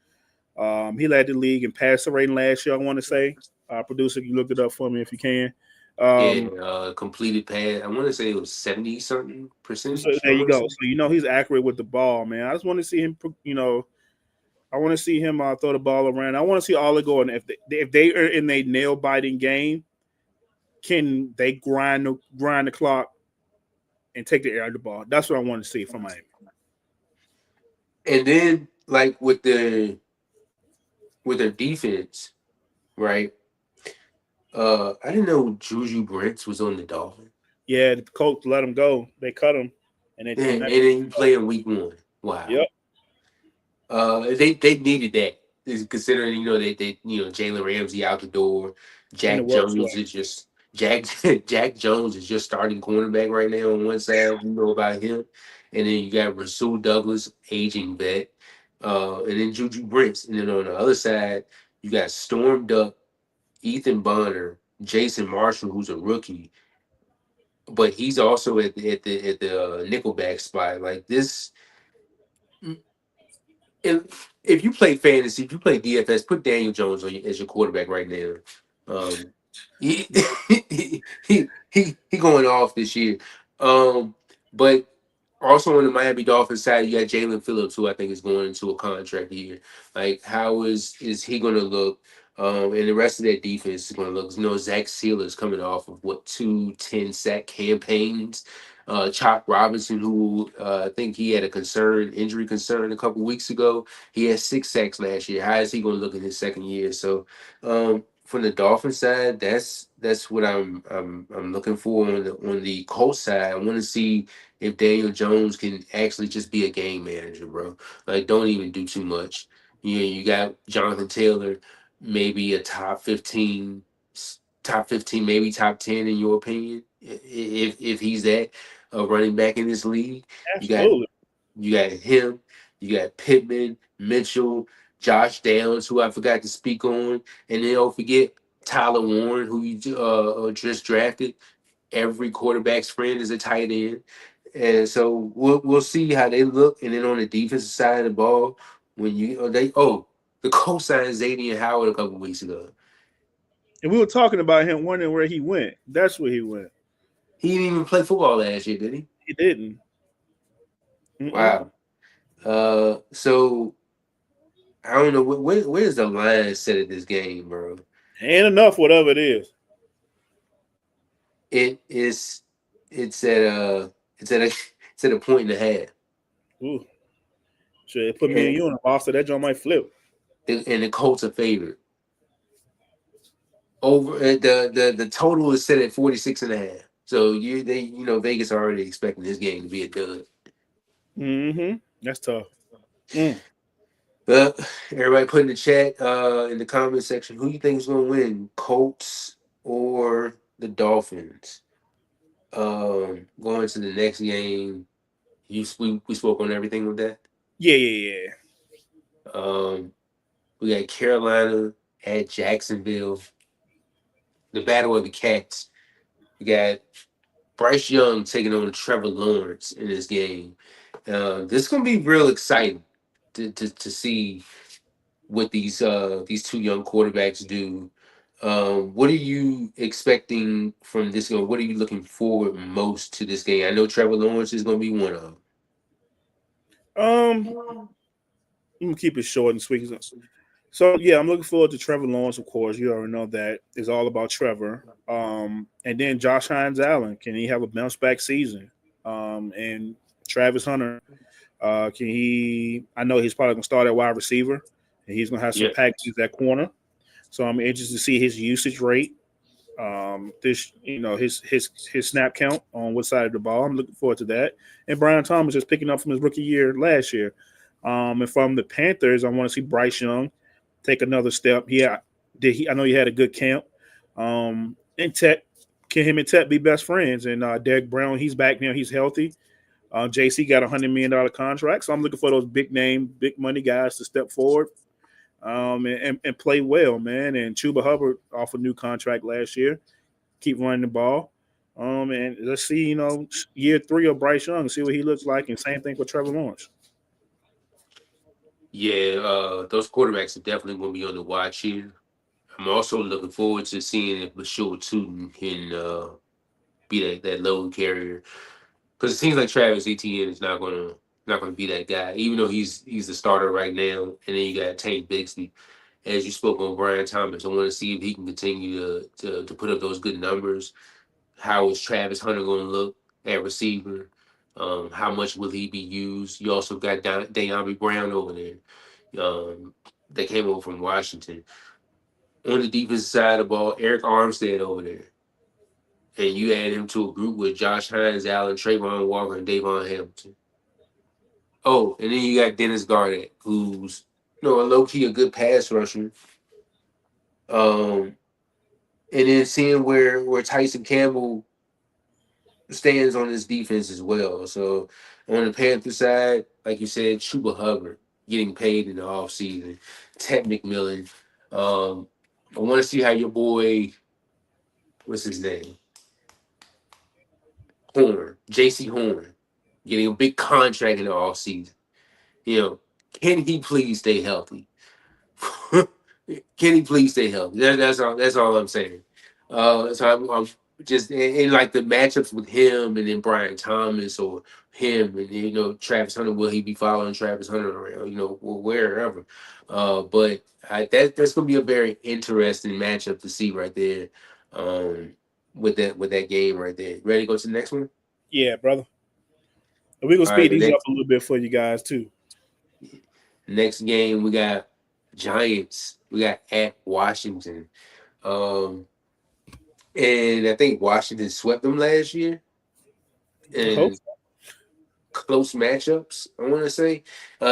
He led the league in passer rating last year. I want to say, producer, you looked it up for me if you can. Yeah, Um, completed pass. I want to say it was 70 something so percentage. I there you want to go. say. So he's accurate with the ball, man. I just want to see him. I want to see him throw the ball around. I want to see Oliver go, and if they are in a nail biting game, can they grind the clock and take the air out of the ball? That's what I want to see from Miami. And then like with their defense, right? I didn't know Juju Brents was on the Dolphins. Yeah, the coach let him go. They cut him, and And that. then you play in week 1. Wow. Yep, They needed that. Is considering they Jalen Ramsey out the door. and the Jack work Jones sweat. is just Jack Jack Jones is just starting cornerback right now on one side. You know about him, and then you got Rasul Douglas, aging vet, and then Juju Brents, and then on the other side you got Storm Duck, Ethan Bonner, Jason Marshall, who's a rookie, but he's also at the nickelback spot. Like this, if you play fantasy, if you play DFS, put Daniel Jones as your quarterback right now. He, he going off this year. But also on the Miami Dolphins side, you got Jalen Phillips, who I think is going into a contract year. Like, how is he going to look? And the rest of that defense is going to look. Zach Sealer is coming off of what 2 10-sack campaigns. Chop Robinson, who I think he had a injury concern a couple weeks ago. He had 6 sacks last year. How is he going to look in his second year? So from the Dolphins side, that's what I'm looking for. On the Colts side, I want to see if Daniel Jones can actually just be a game manager, bro. Like, don't even do too much. You got Jonathan Taylor, maybe a top 15, maybe top 10 in your opinion, if he's that running back in this league. You got Absolutely. you got him, you got Pittman, Mitchell, Josh Downs, who I forgot to speak on, and then don't forget Tyler Warren, who you just drafted. Every quarterback's friend is a tight end, and so we'll see how they look. And then on the defensive side of the ball, when the Colts signed Xavier Howard a couple weeks ago. And we were talking about him, wondering where he went. That's where he went. He didn't even play football last year, did he? He didn't. Mm-mm. Wow. So I don't know where's the line set at this game, bro. Ain't enough, whatever it is. It is it's at a it's at a it's at a point and a half, Ooh. Sure, it put me and and you in a box, so that joint might flip. the Colts are favored. Over the total is set at 46.5. So Vegas already expecting this game to be a dud. Mm-hmm. That's tough. Mm. But everybody put in the chat, in the comment section, who you think is going to win, Colts or the Dolphins? Going to the next game, we spoke on everything with that. Yeah. Um, we got Carolina at Jacksonville, the battle of the cats. We got Bryce Young taking on Trevor Lawrence in this game. This is gonna be real exciting to see what these two young quarterbacks do. What are you expecting from this game? What are you looking forward most to this game? I know Trevor Lawrence is going to be one of I'm them. gonna keep it short and sweet. So yeah, I'm looking forward to Trevor Lawrence. Of course, you already know that is all about Trevor. And then Josh Hines Allen, can he have a bounce back season? And Travis Hunter, can he? I know he's probably gonna start at wide receiver, and he's gonna have some Yeah. packages at corner. So I'm interested to see his usage rate. His snap count on what side of the ball. I'm looking forward to that. And Brian Thomas is picking up from his rookie year last year. And from the Panthers, I want to see Bryce Young take another step. Yeah, I know he had a good camp. And Tech, can him and Tech be best friends? And Derek Brown, he's back now. He's healthy. JC got $100 million contract, so I'm looking for those big name, big money guys to step forward and play well, man. And Chuba Hubbard off a new contract last year. Keep running the ball. And let's see, year 3 of Bryce Young, see what he looks like, and same thing for Trevor Lawrence. Yeah, those quarterbacks are definitely going to be on the watch here. I'm also looking forward to seeing if Bashir Tootin can be that load carrier, because it seems like Travis Etienne is not gonna be that guy, even though he's the starter right now. And then you got Tank Bixby, as you spoke on Brian Thomas. I want to see if he can continue to put up those good numbers. How is Travis Hunter going to look at receiver? How much will he be used? You also got De'Ami Brown over there. That came over from Washington. On the defensive side of the ball, Eric Armstead over there. And you add him to a group with Josh Hines, Allen, Trayvon Walker, and Davon Hamilton. Oh, and then you got Dennis Garnett, who's a low key a good pass rusher. Um, and then seeing where Tyson Campbell stands on this defense as well. So on the Panther side, like you said, Chuba Hubbard getting paid in the offseason. Ted McMillan. I want to see how your boy, what's his name? Horn, JC Horn, getting a big contract in the offseason. You know, can he please stay healthy? Can he please stay healthy? That's all I'm saying. So I'm just in like the matchups with him and then Brian Thomas or him and Travis Hunter. Will he be following Travis Hunter around? Wherever. But that's gonna be a very interesting matchup to see right there. Um, with that game right there. Ready to go to the next one? Yeah, brother. And we're gonna All right, speed the these up next a little bit for you guys too. next game we got Giants. We got at Washington. Um, and I think Washington swept them last year I hope in close matchups. I want to say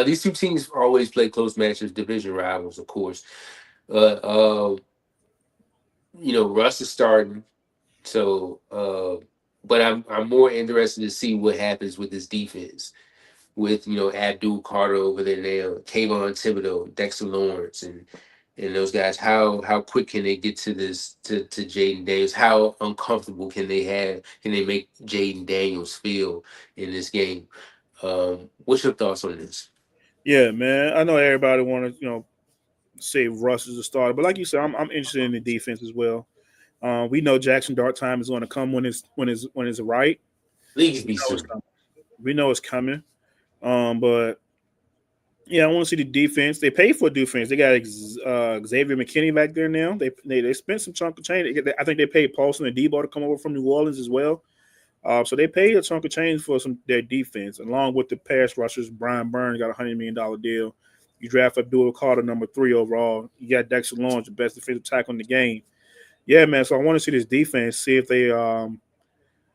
these two teams always play close matchups, division rivals, of course. But Russ is starting, so but I'm more interested to see what happens with this defense. With Abdul Carter over there now, Kayvon Thibodeau, Dexter Lawrence, and those guys. How quick can they get to this to Jaden Daniels? How uncomfortable can they make Jaden Daniels feel in this game? What's your thoughts on this? Yeah, man. I know everybody want to say Russ is a starter, but like you said, I'm interested in the defense as well. We know Jackson Dart time is going to come when it's right. Please We be know it's soon. coming. We know it's coming. But yeah, I want to see the defense. They pay for defense. They got Xavier McKinney back there now. They spent some chunk of change. I think they paid Paulson and Debo to come over from New Orleans as well. So they paid a chunk of change for their defense, along with the pass rushers. Brian Burns got $100 million deal. You draft Abdul Carter number 3 overall. You got Dexter Lawrence, the best defensive tackle in the game. Yeah, man. So I want to see this defense, see if they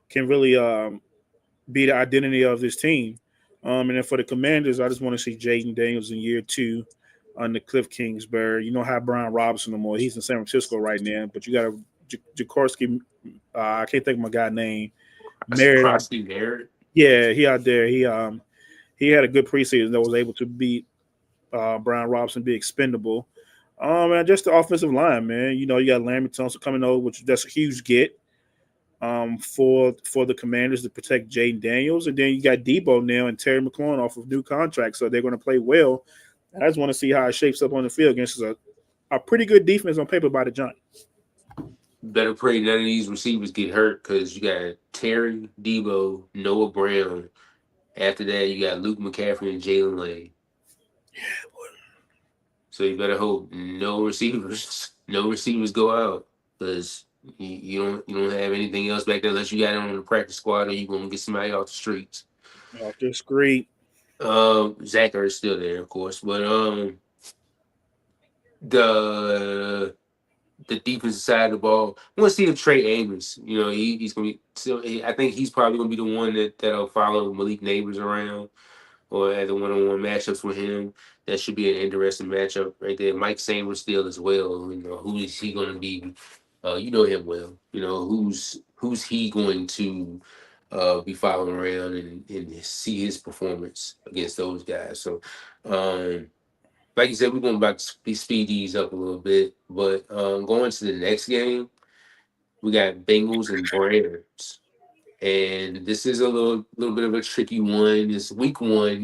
can really be the identity of this team. And then for the Commanders, I just want to see Jaden Daniels in year 2 on the Cliff Kingsbury. You know how Brian Robinson no more. He's in San Francisco right now, but you got a Jakorski. I can't think of my guy's name. Married out. Crosby Barrett. Yeah, he out there. He had a good preseason that was able to beat Brian Robinson, be expendable. And just the offensive line, man. You got Larry Thompson coming over, which that's a huge get for the Commanders to protect Jaden Daniels, and then you got Debo now and Terry McLaurin off of new contracts, so they're going to play well. I just want to see how it shapes up on the field against a pretty good defense on paper by the Giants. Better pray none of these receivers get hurt, because you got Terry, Debo, Noah Brown. After that, you got Luke McCaffrey and Jalen Lane. So you better hope no receivers go out, because you don't have anything else back there unless you got it on the practice squad or you gonna get somebody off the streets. Off the street. Zach Ertz still there, of course, but the the defensive side of the ball. I want to see if Trey Amos, he's gonna be still. I think he's probably gonna be the one that'll follow Malik Neighbors around or at the one-on-one matchups with him. That should be an interesting matchup right there. Mike Sanders still as well. Who is he going to be? You know him well. Who's he going to be following around and see his performance against those guys. So, like you said, we're going to speed these up a little bit. But going to the next game, we got Bengals and Browns. And this is a little bit of a tricky one. It's week one,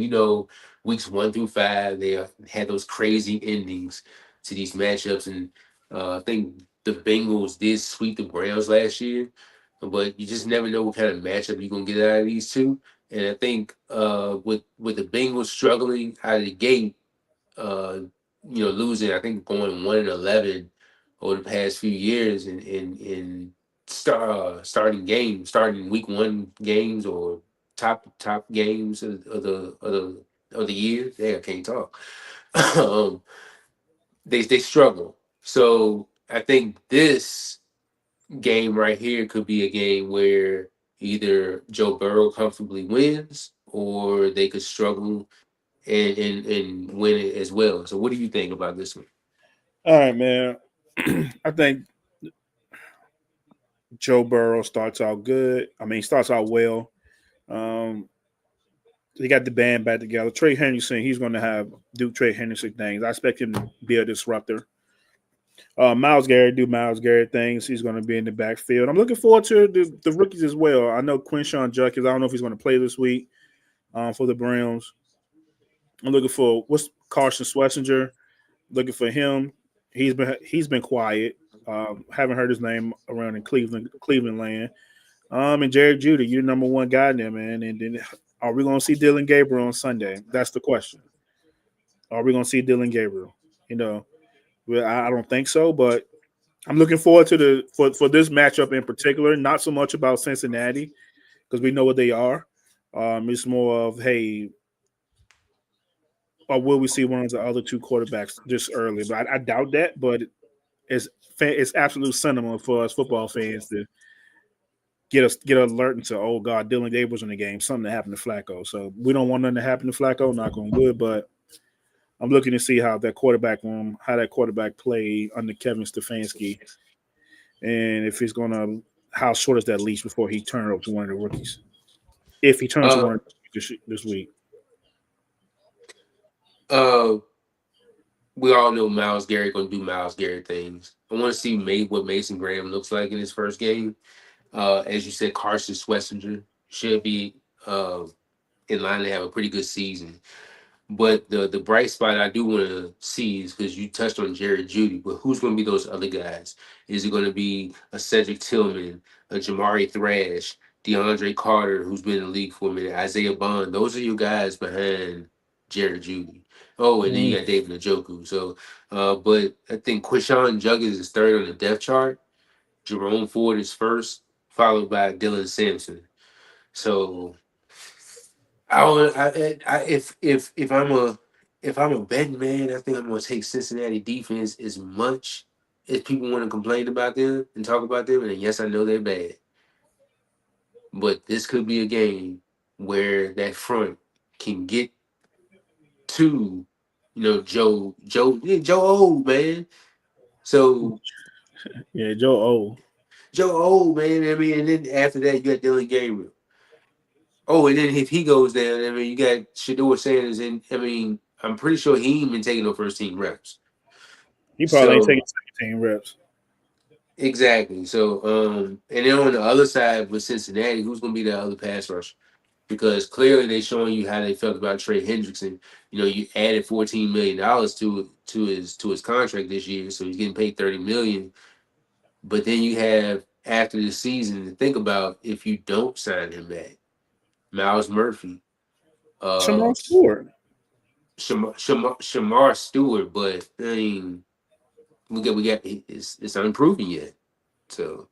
weeks 1 through 5. They had those crazy endings to these matchups, and I think the Bengals did sweep the Browns last year, but you just never know what kind of matchup you're gonna get out of these two. And I think with the Bengals struggling out of the gate, uh, losing, I think going 1-11 over the past few years in starting week one games or top games of the year. Yeah, I can't talk. um, they struggle. So I think this game right here could be a game where either Joe Burrow comfortably wins or they could struggle and win it as well. So what do you think about this one? All right, man. I think Joe Burrow starts out good. I mean, he starts out well. Um, he got the band back together. Trey Henderson, he's going to do Trey Henderson things. I expect him to be a disruptor. Miles Garrett do Miles Garrett things. He's going to be in the backfield. I'm looking forward to the rookies as well. I know Quinshawn Judkins. I don't know if he's going to play this week for the Browns. I'm looking for what's Carson Schlesinger. Looking for him. He's been quiet. Haven't heard his name around in Cleveland land. And Jared Judy, you're the number one guy there, man. And then are we going to see Dylan Gabriel on Sunday? That's the question. Are we going to see Dylan Gabriel? You know, well, I don't think so, but I'm looking forward to for this matchup in particular. Not so much about Cincinnati because we know what they are. It's more of hey, or will we see one of the other two quarterbacks this early? But I doubt that. But it's absolute cinema for us football fans to get alert and say, oh God, Dylan Gabriel's in the game. Something that happened to Flacco. So we don't want nothing to happen to Flacco. Knock on wood, but I'm looking to see how that quarterback play under Kevin Stefanski, and if he's gonna how short is that leash before he turns it over to one of the rookies. If he turns to Uh, one this week. uh, we all know Miles Garrett gonna do Miles Garrett things. I want to see what Mason Graham looks like in his first game. As you said, Carson Schlesinger should be uh, in line to have a pretty good season. But the bright spot I do want to see is because you touched on Jared Judy, but who's going to be those other guys? Is it going to be a Cedric Tillman, a Jamari Thrash, DeAndre Carter, who's been in the league for a minute, Isaiah Bond? Those are your guys behind Jared Judy. Oh, and then you Mm. got David Njoku. So, but I think Quishawn Juggins is third on the depth chart. Jerome Ford is first, followed by Dylan Sampson. So I don't. If I'm a betting man, I think I'm gonna take Cincinnati defense as much as people want to complain about them and talk about them. And yes, I know they're bad, but this could be a game where that front can get to, Joe old man. So Yeah, Joe O. Joe old man. I mean, and then after that you got Dylan Gabriel. Oh, and then if he goes down, I mean, you got Shador Sanders, and I mean, I'm pretty sure he ain't been taking no first team reps. He probably ain't taking So 17 reps. exactly. So and then on the other side with Cincinnati, who's gonna be the other pass rush? Because clearly they showing you how they felt about Trey Hendrickson. You added $14 million to his contract this year, so he's getting paid $30 million. But then you have after the season to think about if you don't sign him back, Miles Murphy, uh, Shamar Stewart. Shamar Stewart, but I mean, we got it's unproven yet. So,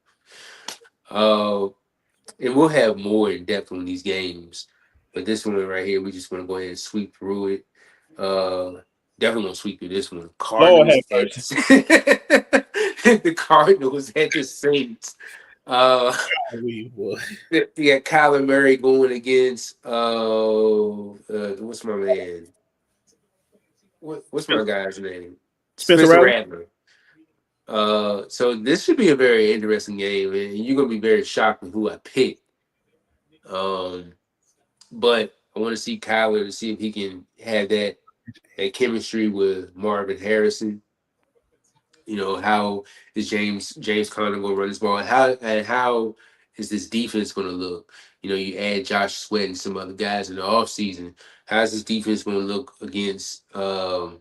uh, and we'll have more in depth on these games, but this one right here, we just want to go ahead and sweep through it. Definitely gonna sweep through this one. Lord Cardinals have at mercy. the Cardinals at the Saints. Uh, Boy. you got Kyler Murray going against what's my man? What's my guy's name? Spencer Spencer Rattler. Rattler. So this should be a very interesting game, and you're gonna be very shocked with who I picked. Um, but I want to see Kyler to see if he can have that chemistry with Marvin Harrison. How is James Conner going to run this ball? And how is this defense going to look? You add Josh Sweat and some other guys in the offseason. How's this defense going to look against the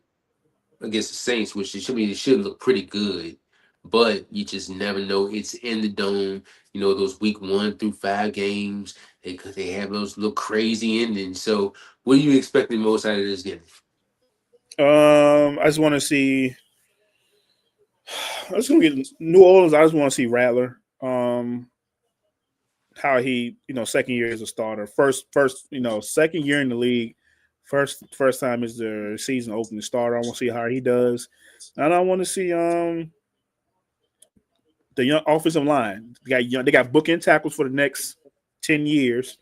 Saints, which it should look pretty good, but you just never know. It's in the dome. Those week 1 through 5 games, they have those little crazy endings. So, what are you expecting most out of this game? I just want to see. I just gonna get New Orleans. I just want to see Rattler. How he, second year as a starter. First, second year in the league. First time is the season opening starter. I want to see how he does, and I want to see the young offensive line. They got bookend tackles for the next 10 years.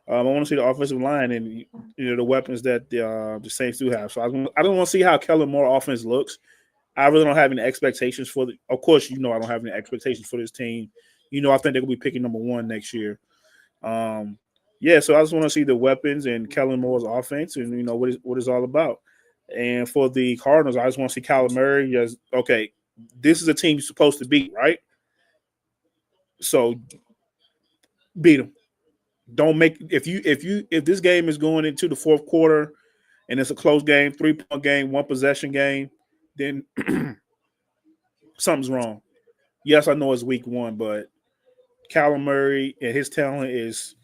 I want to see the offensive line and the weapons that the Saints do have. So I don't want to see how Kellen Moore offense looks. I really don't have any expectations for the. Of course, I don't have any expectations for this team. I think they're gonna be picking number 1 next year. Yeah, so I just want to see the weapons and Kellen Moore's offense, and what it's all about. And for the Cardinals, I just want to see Kyler Murray. Just okay, this is a team you're supposed to beat, right? So beat them. Don't make if this game is going into the fourth quarter and it's a close game, 3-point game, 1 possession game, then something's wrong. Yes, I know it's week 1, but Kyler Murray and his talent is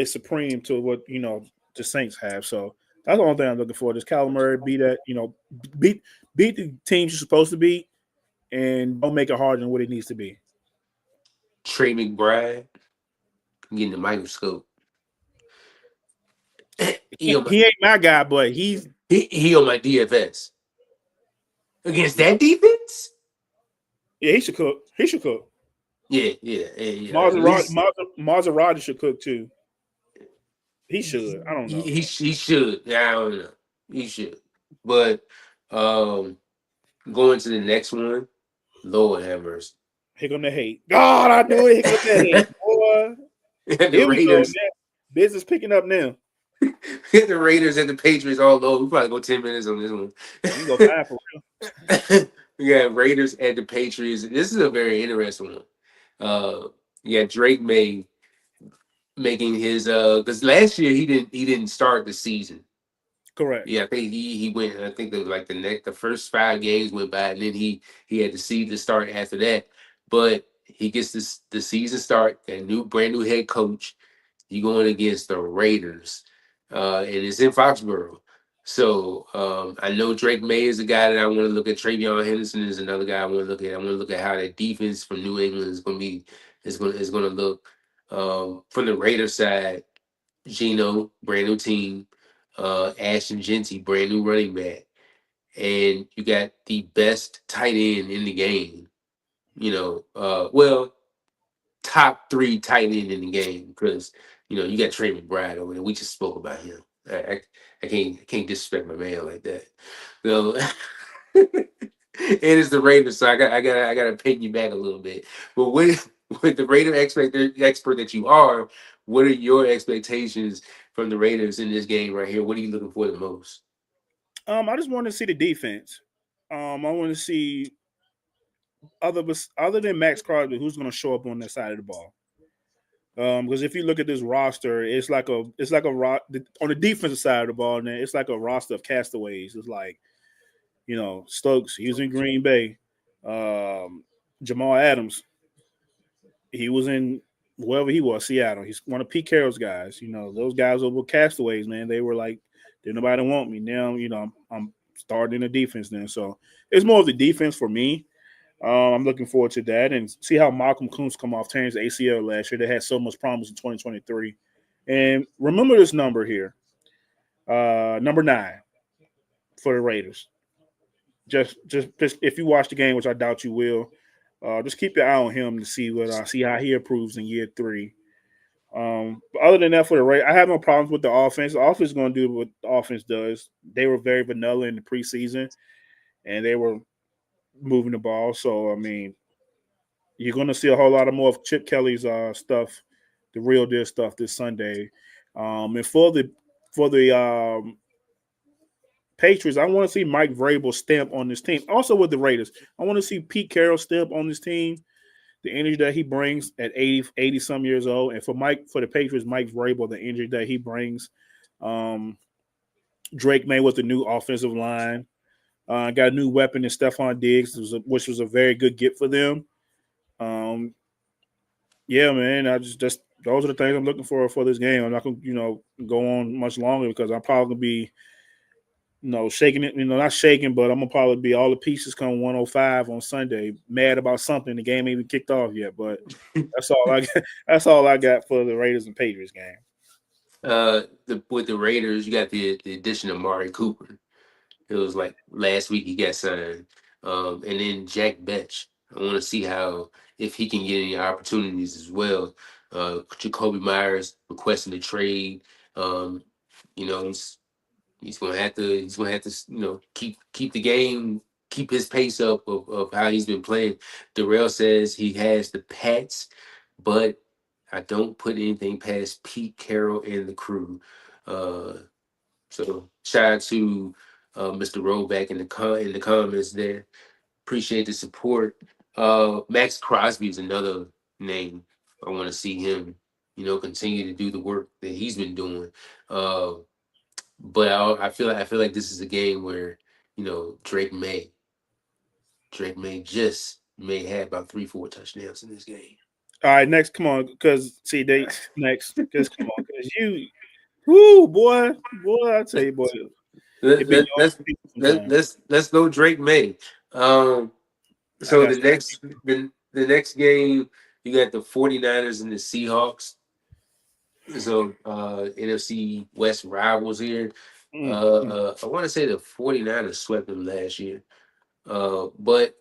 supreme to what the Saints have. So that's the only thing I'm looking for. Does Kyler Murray beat the teams you're supposed to beat, and don't make it harder than what it needs to be. Trey McBride getting the microscope. he, on my, He ain't my guy, but he's he on my DFS against that defense. yeah, he should cook. He should cook. Yeah. At least Maserati should cook too. He should. I don't know. he should. Yeah, I don't know. He should. But going to the next one, Lord have mercy. Here come the hate. God, I knew it. Here come the hate. Boy, The here we go. Raiders, Business picking up now. the Raiders and the Patriots all low. We probably go 10 minutes on this one. You go 5 for real. We got Raiders and the Patriots. This is a very interesting one. Drake making his because last year he didn't start the season. Correct. Yeah, I think he went. I think the first 5 games went by, and then he had to see the start after that. But he gets the season start, a brand new head coach. You going against the Raiders, and it's in Foxborough. So I know Drake May is a guy that I want to look at. Travion Henderson is another guy I want to look at. I want to look at how that defense from New England is going to look. From the Raiders side, Geno, brand new team. Ashton Genty, brand new running back, and you got the best tight end in the game. Top 3 tight end in the game because you got Trey McBride over there. We just spoke about him. I can't disrespect my man like that. So, it is the Raiders, so I got to pin you back a little bit. But with the Raider expert that you are, what are your expectations from the Raiders in this game right here? What are you looking for the most? I just want to see the defense. I want to see other than Max Crosby, who's going to show up on that side of the ball. Because if you look at this roster, it's like on the defensive side of the ball, man, it's like a roster of castaways. It's like, Stokes, he was in Green Bay. Jamal Adams, he was in wherever he was, Seattle. He's one of Pete Carroll's guys. Those guys were castaways, man. They were like, did nobody want me? Now, I'm starting the defense now. So it's more of the defense for me. I'm looking forward to that and see how Malcolm Kuntz come off tearing his ACL last year. They had so much promise in 2023. And remember this number here, number 9 for the Raiders. Just if you watch the game, which I doubt you will, just keep your eye on him to see how he improves in year 3. But other than that, for the Raiders, I have no problems with the offense. The offense is going to do what the offense does. They were very vanilla in the preseason, and they were moving the ball. So, I mean, you're going to see a whole lot of more of Chip Kelly's stuff, the real deal stuff this Sunday. And for the Patriots, I want to see Mike Vrabel stamp on this team. Also with the Raiders, I want to see Pete Carroll stamp on this team. The energy that he brings at 80 some years old, and for the Patriots, Mike Vrabel, the energy that he brings. Um, Drake May with the new offensive line. Got a new weapon in Stephon Diggs, which was a very good get for them. Um, yeah, man. I just those are the things I'm looking for this game. I'm not gonna go on much longer because I'm probably gonna be shaking it. Not shaking, but I'm gonna probably be all the pieces come 105 on Sunday. Mad about something. The game ain't even kicked off yet, but that's all I got. That's all I got for the Raiders and Patriots game. With the Raiders, you got the addition of Mari Cooper. It was like last week he got signed. And then Jack Betch. I want to see how if he can get any opportunities as well. Jacoby Myers requesting a trade. Um, you know, he's gonna have to keep the game, keep his pace up of how he's been playing. Darrell says he has the Pats, but I don't put anything past Pete Carroll and the crew. Uh, so shout out to Mr. Rollback in the comments there. Appreciate the support. Max Crosby is another name. I want to see him, continue to do the work that he's been doing. But I feel like this is a game where Drake may just may have about 3-4 touchdowns in this game. All right, next, come on, because see they next, because come on, because whoo, boy, I tell you, boy, Let, it be let, y'all let's people let, sometimes. let's go Drake May. Um, I so got the next the next game you got the 49ers and the Seahawks. So NFC West rivals here. I want to say the 49ers swept them last year. But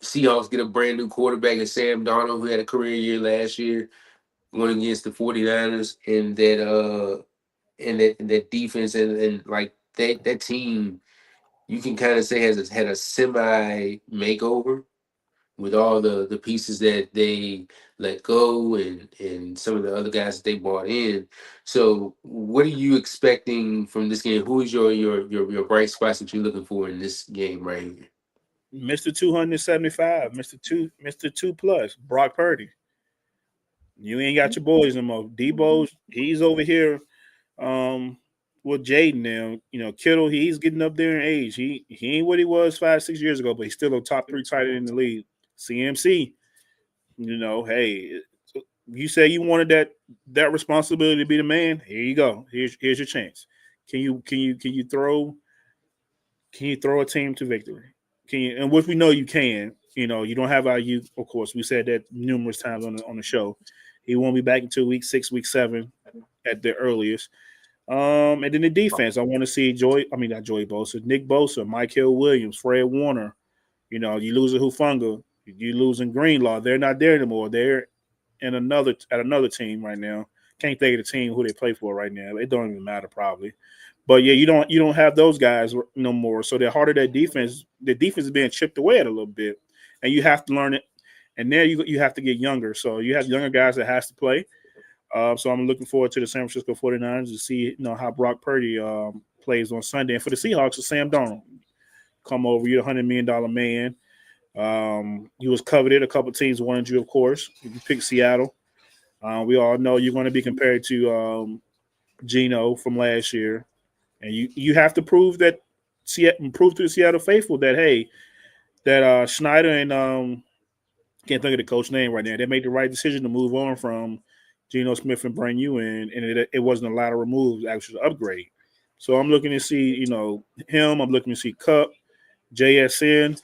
Seahawks get a brand new quarterback in Sam Darnold, who had a career year last year, going against the 49ers and that defense and like that team you can kind of say had a semi makeover with all the pieces that they let go and some of the other guys that they brought in. So what are you expecting from this game? Who is your bright spots that you're looking for in this game right here? Mr. 275, Mr. Two Plus, Brock Purdy. You ain't got your boys no more. Debo's he's over here with Jaden now. Kittle, he's getting up there in age. He ain't what he was 5-6 years ago, but he's still a top 3 tight end in the league. CMC, hey, you say you wanted that responsibility to be the man. Here you go. Here's your chance. Can you throw a team to victory? Can you? And which we know you can. You don't have IU, of course. We said that numerous times on the show. He won't be back until week 6, week 7 at the earliest. And then the defense. I want to see not Joey Bosa, Nick Bosa, Michael Williams, Fred Warner. You lose a Hufunga, you losing Greenlaw. They're not there anymore. They're at another team right now. Can't think of the team who they play for right now. It don't even matter probably. But yeah, you don't have those guys no more. So they're harder that defense. The defense is being chipped away at a little bit, and you have to learn it. And there you have to get younger. So you have younger guys that has to play. So I'm looking forward to the San Francisco 49ers to see how Brock Purdy plays on Sunday. And for the Seahawks, it's Sam Darnold. Come over, you're a $100 million man. He was coveted. A couple teams wanted you, of course. You picked Seattle. We all know you're going to be compared to Geno from last year. And you have to prove to the Seattle faithful that hey, that Schneider and can't think of the coach name right now. They made the right decision to move on from Geno Smith and bring you in, and it wasn't a lateral move, actually an upgrade. So I'm looking to see him. I'm looking to see Cup, JSN.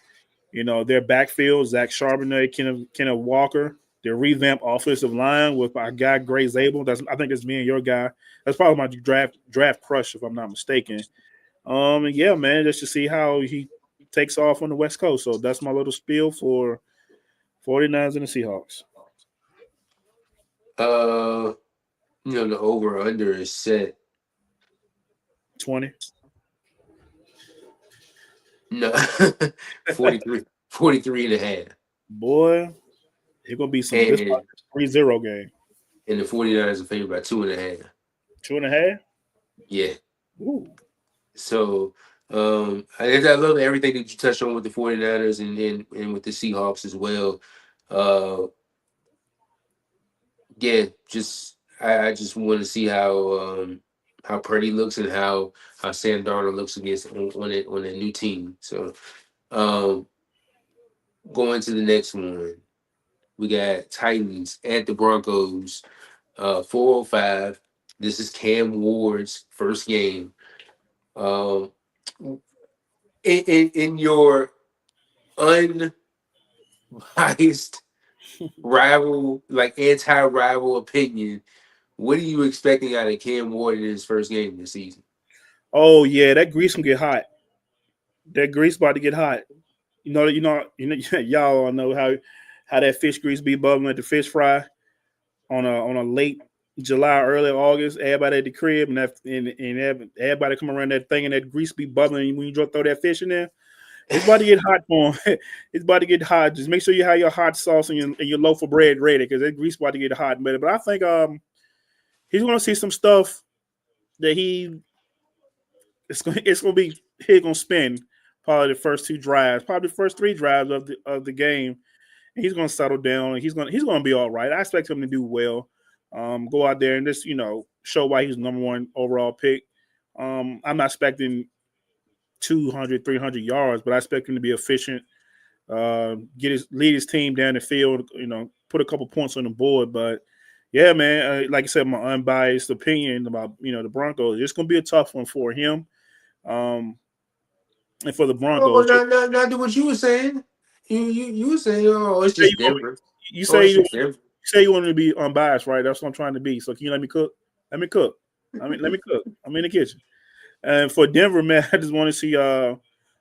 Their backfield, Zach Charbonnet, Kenneth Walker. Their revamped offensive line with our guy Gray Zabel. I think it's me and your guy. That's probably my draft crush, if I'm not mistaken. And yeah, man, just to see how he takes off on the West Coast. So that's my little spiel for 49ers and the Seahawks. The over under is set. 20. No, 43 and a half. Boy, it's gonna be some. This And 3-0 game. and the 49ers are favored by 2.5. 2.5. Yeah. Ooh. So I love everything that you touched on with the 49ers and with the Seahawks as well. Uh, yeah, just I just want to see how Purdy looks and how Sam Darnold looks against on a new team. So um, going to the next one, we got Titans at the Broncos. 405. This is Cam Ward's first game. Um, in your unbiased rival, like anti-rival opinion, what are you expecting out of Cam Ward in his first game this season? Oh yeah, that grease can get hot. That grease about to get hot. Y'all all know how that fish grease be bubbling at the fish fry on a late July, early August. Everybody at the crib and everybody come around that thing and that grease be bubbling when you throw that fish in there. It's about to get hot for him. It's about to get hot. Just make sure you have your hot sauce and your loaf of bread ready because that grease about to get hot. But I think he's going to see some stuff that it's going to be he's going to spin probably the first two drives, probably the first three drives of the game. And he's going to settle down and he's going to be all right. I expect him to do well. Go out there and just show why he's number one overall pick. I'm not expecting 200, 300 yards, but I expect him to be efficient. Lead his team down the field. Put a couple points on the board. But yeah, man, like I said, my unbiased opinion about the Broncos. It's going to be a tough one for him, and for the Oh, Broncos. not do what you were saying. You were saying, oh, it's You say just you want Denver. you Oh, say it's you, just Denver. you say you want me to be unbiased, right? That's what I'm trying to be. So can you let me cook? Let me cook. Let me cook. I'm in the kitchen. And for Denver, man, I just want to see I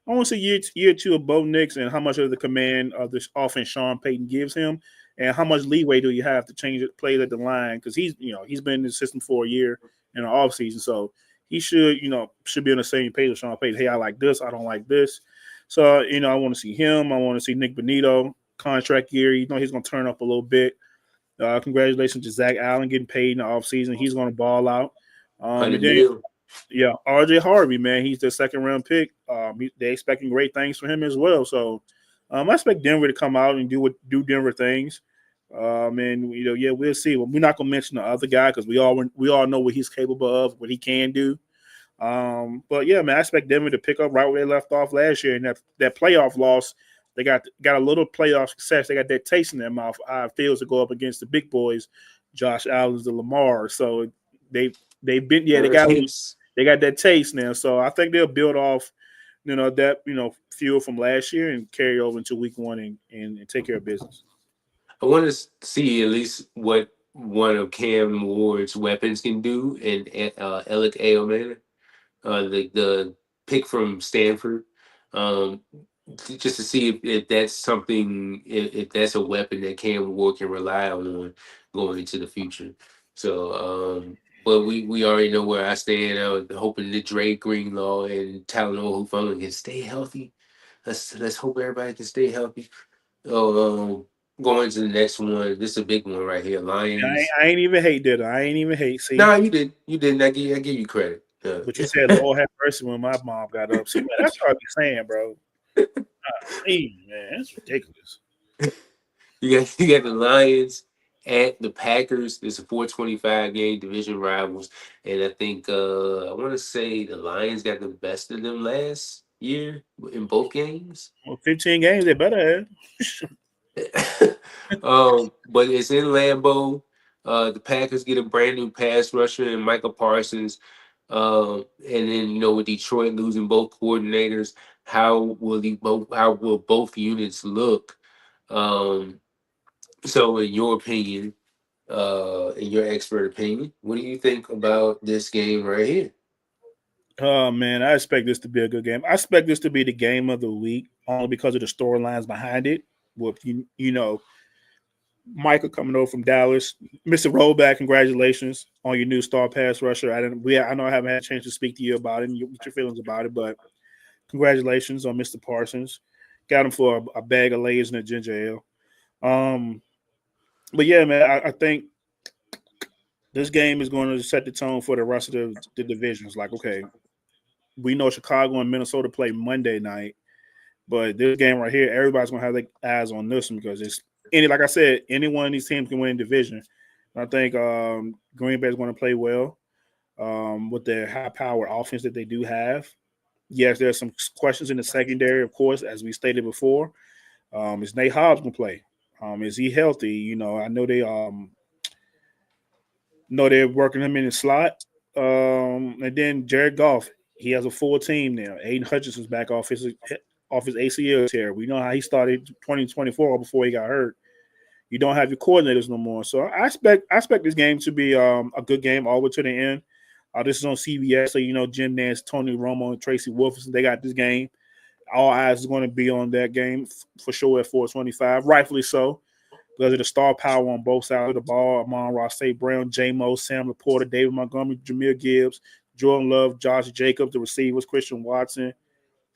want to see year two of Bo Nix and how much of the command of this offense Sean Payton gives him, and how much leeway do you have to change it, plays at the line because he's been in the system for a year in the offseason, so he should be on the same page with Sean Payton. Hey, I like this, I don't like this. So I want to see him. I want to see Nick Bonito contract year. He's going to turn up a little bit. Congratulations to Zach Allen getting paid in the offseason. He's going to ball out. And 100 then mil. yeah, RJ Harvey, man, he's the second round pick. They're expecting great things from him as well. So I expect Denver to come out and do Denver things. And yeah, we'll see. Well, we're not gonna mention the other guy because we all know what he's capable of, what he can do. But yeah, man, I expect Denver to pick up right where they left off last year, and that playoff loss. They got a little playoff success. They got that taste in their mouth. Feels to go up against the big boys, Josh Allen's, the Lamar. So they've been they Third got case. they got that taste now, so I think they'll build off, that fuel from last year and carry over into week one and take care of business. I want to see at least what one of Cam Ward's weapons can do, and Alec Aoman, the pick from Stanford, um, just to see if that's something, if that's a weapon that Cam Ward can rely on going into the future. So, but we already know where I stand. I was hoping that Dre Greenlaw and Talanoa Hufanga can stay healthy. Let's hope everybody can stay healthy. Oh, going to the next one. This is a big one right here. I ain't, Lions. I ain't even hate that. I ain't even hate. See, No, you did. You didn't. I give you credit. but you said Lord have mercy when my mom got up. See, man, that's what I be saying, bro. Hey, man, that's ridiculous. You got the Lions at the Packers. It's a 425 game, division rivals, and I think I want to say the Lions got the best of them last year in both games. Well, 15 games, they better have. But it's in Lambeau. The Packers get a brand new pass rusher and Micah Parsons. And then with Detroit losing both coordinators, how will both units look? Um, so in your opinion, in your expert opinion, what do you think about this game right here? Oh man, I expect this to be a good game. I expect this to be the game of the week only because of the storylines behind it. With Michael coming over from Dallas, Mr. Rollback, congratulations on your new star pass rusher. I know I haven't had a chance to speak to you about it and get your feelings about it, but congratulations on Mr. Parsons. Got him for a bag of Lay's and a ginger ale. Um, but yeah, man, I think this game is going to set the tone for the rest of the divisions. Like, okay, We know Chicago and Minnesota play Monday night, but this game right here, everybody's gonna have their eyes on this one because it's any like I said, any one of these teams can win division. I think Green Bay is going to play well with their high-powered offense that they do have. Yes, there's some questions in the secondary, of course, as we stated before. Is Nate Hobbs gonna play? Is he healthy? I know they're working him in the slot. And then Jared Goff, he has a full team now. Aiden Hutchinson's back off his ACL tear. We know how he started 2024 before he got hurt. You don't have your coordinators no more. So I expect this game to be a good game all the way to the end. This is on CBS, so Jim Nance, Tony Romo, and Tracy Wolfson, they got this game. All eyes is going to be on that game for sure at 425, rightfully so, because of the star power on both sides of the ball. Amon Ross, St. Brown, J-Mo, Sam Laporta, David Montgomery, Jameer Gibbs, Jordan Love, Josh Jacobs, the receivers, Christian Watson.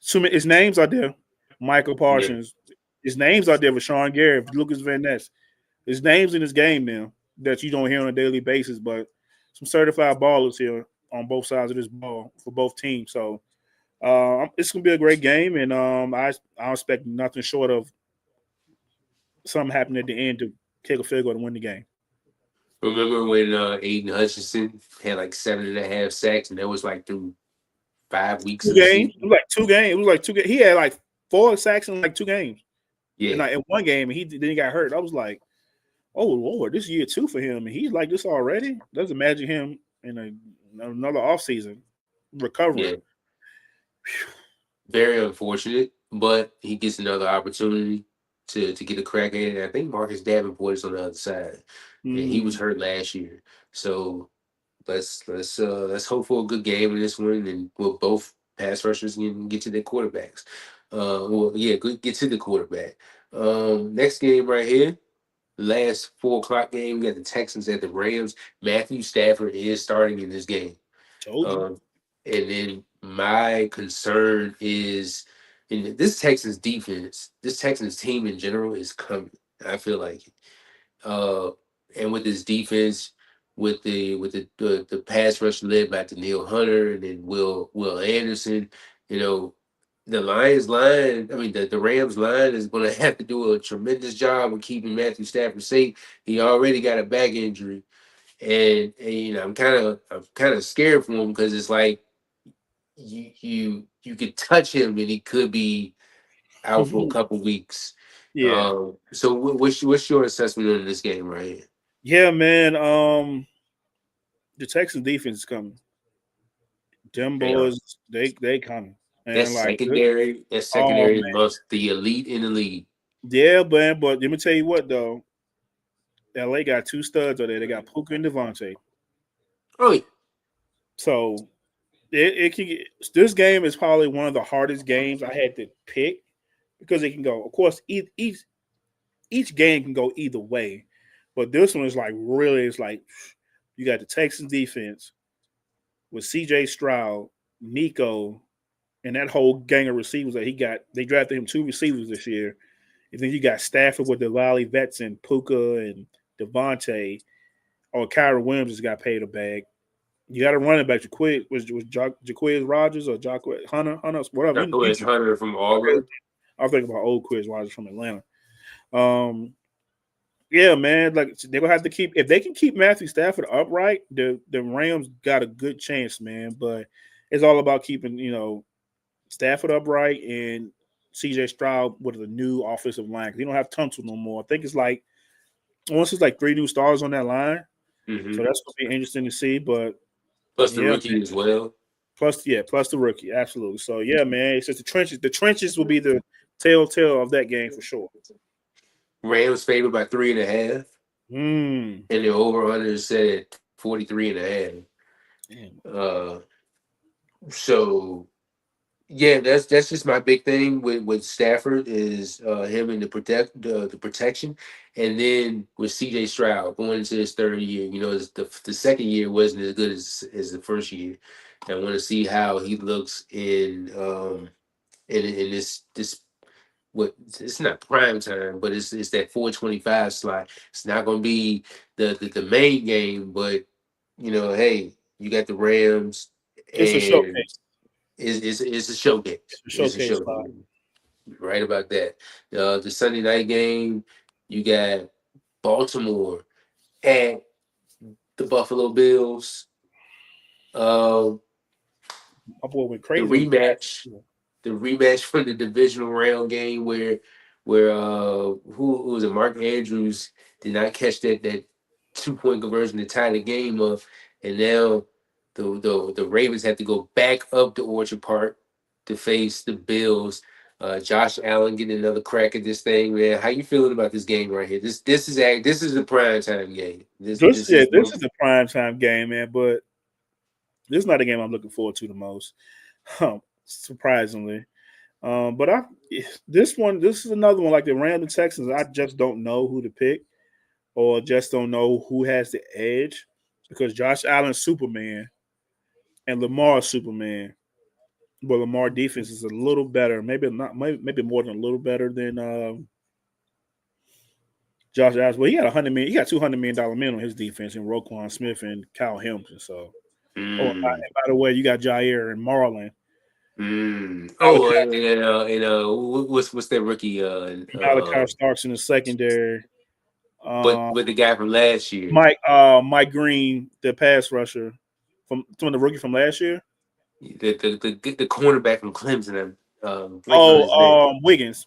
His names are there. Michael Yeah. Parsons. His names are there with Sean Garrett, Lucas Van Ness. There's names in this game now that you don't hear on a daily basis, but some certified ballers here on both sides of this ball for both teams. So it's gonna be a great game, and I expect nothing short of something happening at the end to kick a field goal to win the game. Remember when Aiden Hutchinson had like 7.5 sacks, and that was like through 5 weeks Two of the games. season? It was like 2 games. It was like 2 games. He had like 4 sacks in like 2 games, and Yeah, like in one game, and then he got hurt. I was like, oh Lord, this is year 2 for him, and he's like this already. Let's imagine him in another offseason recovering. yeah. Very unfortunate, but he gets another opportunity to get a crack at it. I think Marcus Davenport is on the other side, and he was Mm. hurt last year. So let's hope for a good game in this one, and we'll both pass rushers can get to their quarterbacks. Well, yeah, get to the quarterback. Next game right here, last 4 o'clock game. We got the Texans at the Rams. Matthew Stafford is starting in this game. Told you. Um, and then my concern is in this Texans defense, this Texans team in general is coming. I feel like, uh, and with this defense, with the pass rush led by Daniil Hunter and then Will Anderson, you know, the Lions line, I mean the Rams line is going to have to do a tremendous job of keeping Matthew Stafford safe. He already got a back injury, and I'm kind of scared for him because it's like you could touch him and he could be out for a couple weeks. Yeah. So what's your assessment on this game right here? Yeah, man. The Texas defense is coming. Them They are boys, they coming. that And like, secondary. That oh secondary is man, amongst the elite in the league. yeah, man. But let me tell you what though, LA got 2 studs over there. They got Puka and Devontae. Oh yeah, So it can get, this game is probably one of the hardest games I had to pick because it can go. Of course, each game can go either way, but this one is like really. It's like you got the Texans defense with C.J. Stroud, Nico, and that whole gang of receivers that he got. They drafted him 2 receivers this year. And then you got Stafford with the Valley vets and Puka and Devontae. Or Kyra Williams just got paid a bag. You got a running back, Jaquiz Rogers or Jaquiz Hunter, whatever. Douglas Hunter from Auburn. I'm thinking about old Quiz Rogers from Atlanta. Um, yeah, man. Like they're gonna have to keep if they can keep Matthew Stafford upright, the Rams got a good chance, man. But it's all about keeping Stafford upright and CJ Stroud with a new offensive line. 'Cause he don't have Tunsil no more. I think once it's like 3 new stars on that line. Hmm. So that's gonna be interesting to see. But Plus the yeah, rookie as well. plus the rookie, absolutely. So yeah, man, it's just the trenches. The trenches will be the telltale of that game for sure. Rams favored by 3.5, Mm. and the over under is set at 43.5. Damn. Uh, so yeah, that's just my big thing with Stafford is him and the protection, and then with C.J. Stroud going into his 3rd year. The second year wasn't as good as the first year. And I want to see how he looks in this what it's not prime time, but it's that 425 slot. It's not going to be the main game, but hey, you got the Rams It's a and showcase. Is a showcase. It's a It's a showcase show. spot. Right about that. The Sunday night game, you got Baltimore at the Buffalo Bills. Um, My boy went the crazy on rematch, the the rematch from the divisional round game where who was it? Mark Andrews did not catch that 2 point conversion to tie the game up, and now the Ravens have to go back up to Orchard Park to face the Bills. Josh Allen getting another crack at this thing, man. How you feeling about this game right here? This is a prime time game. This is This is a prime time game, man. But this is not a game I'm looking forward to the most, surprisingly. But this is another one like the Rams and Texans. I just don't know who to pick, or just don't know who has the edge, because Josh Allen's Superman and Lamar's Superman. But Lamar defense is a little better, maybe not, maybe more than a little better than Josh Allen. Well, he got 100 million, he got $200 million man on his defense in Roquan Smith and Kyle Hamilton. So, oh, mm, and by the way, you got Jair and Marlon. oh, Malachi, what's that rookie? Malachi Starks in the secondary. Um, but the guy from last year, Mike Green, the pass rusher from the rookie from last year. the cornerback from Clemson. I'm blanking on his name. Oh, Wiggins,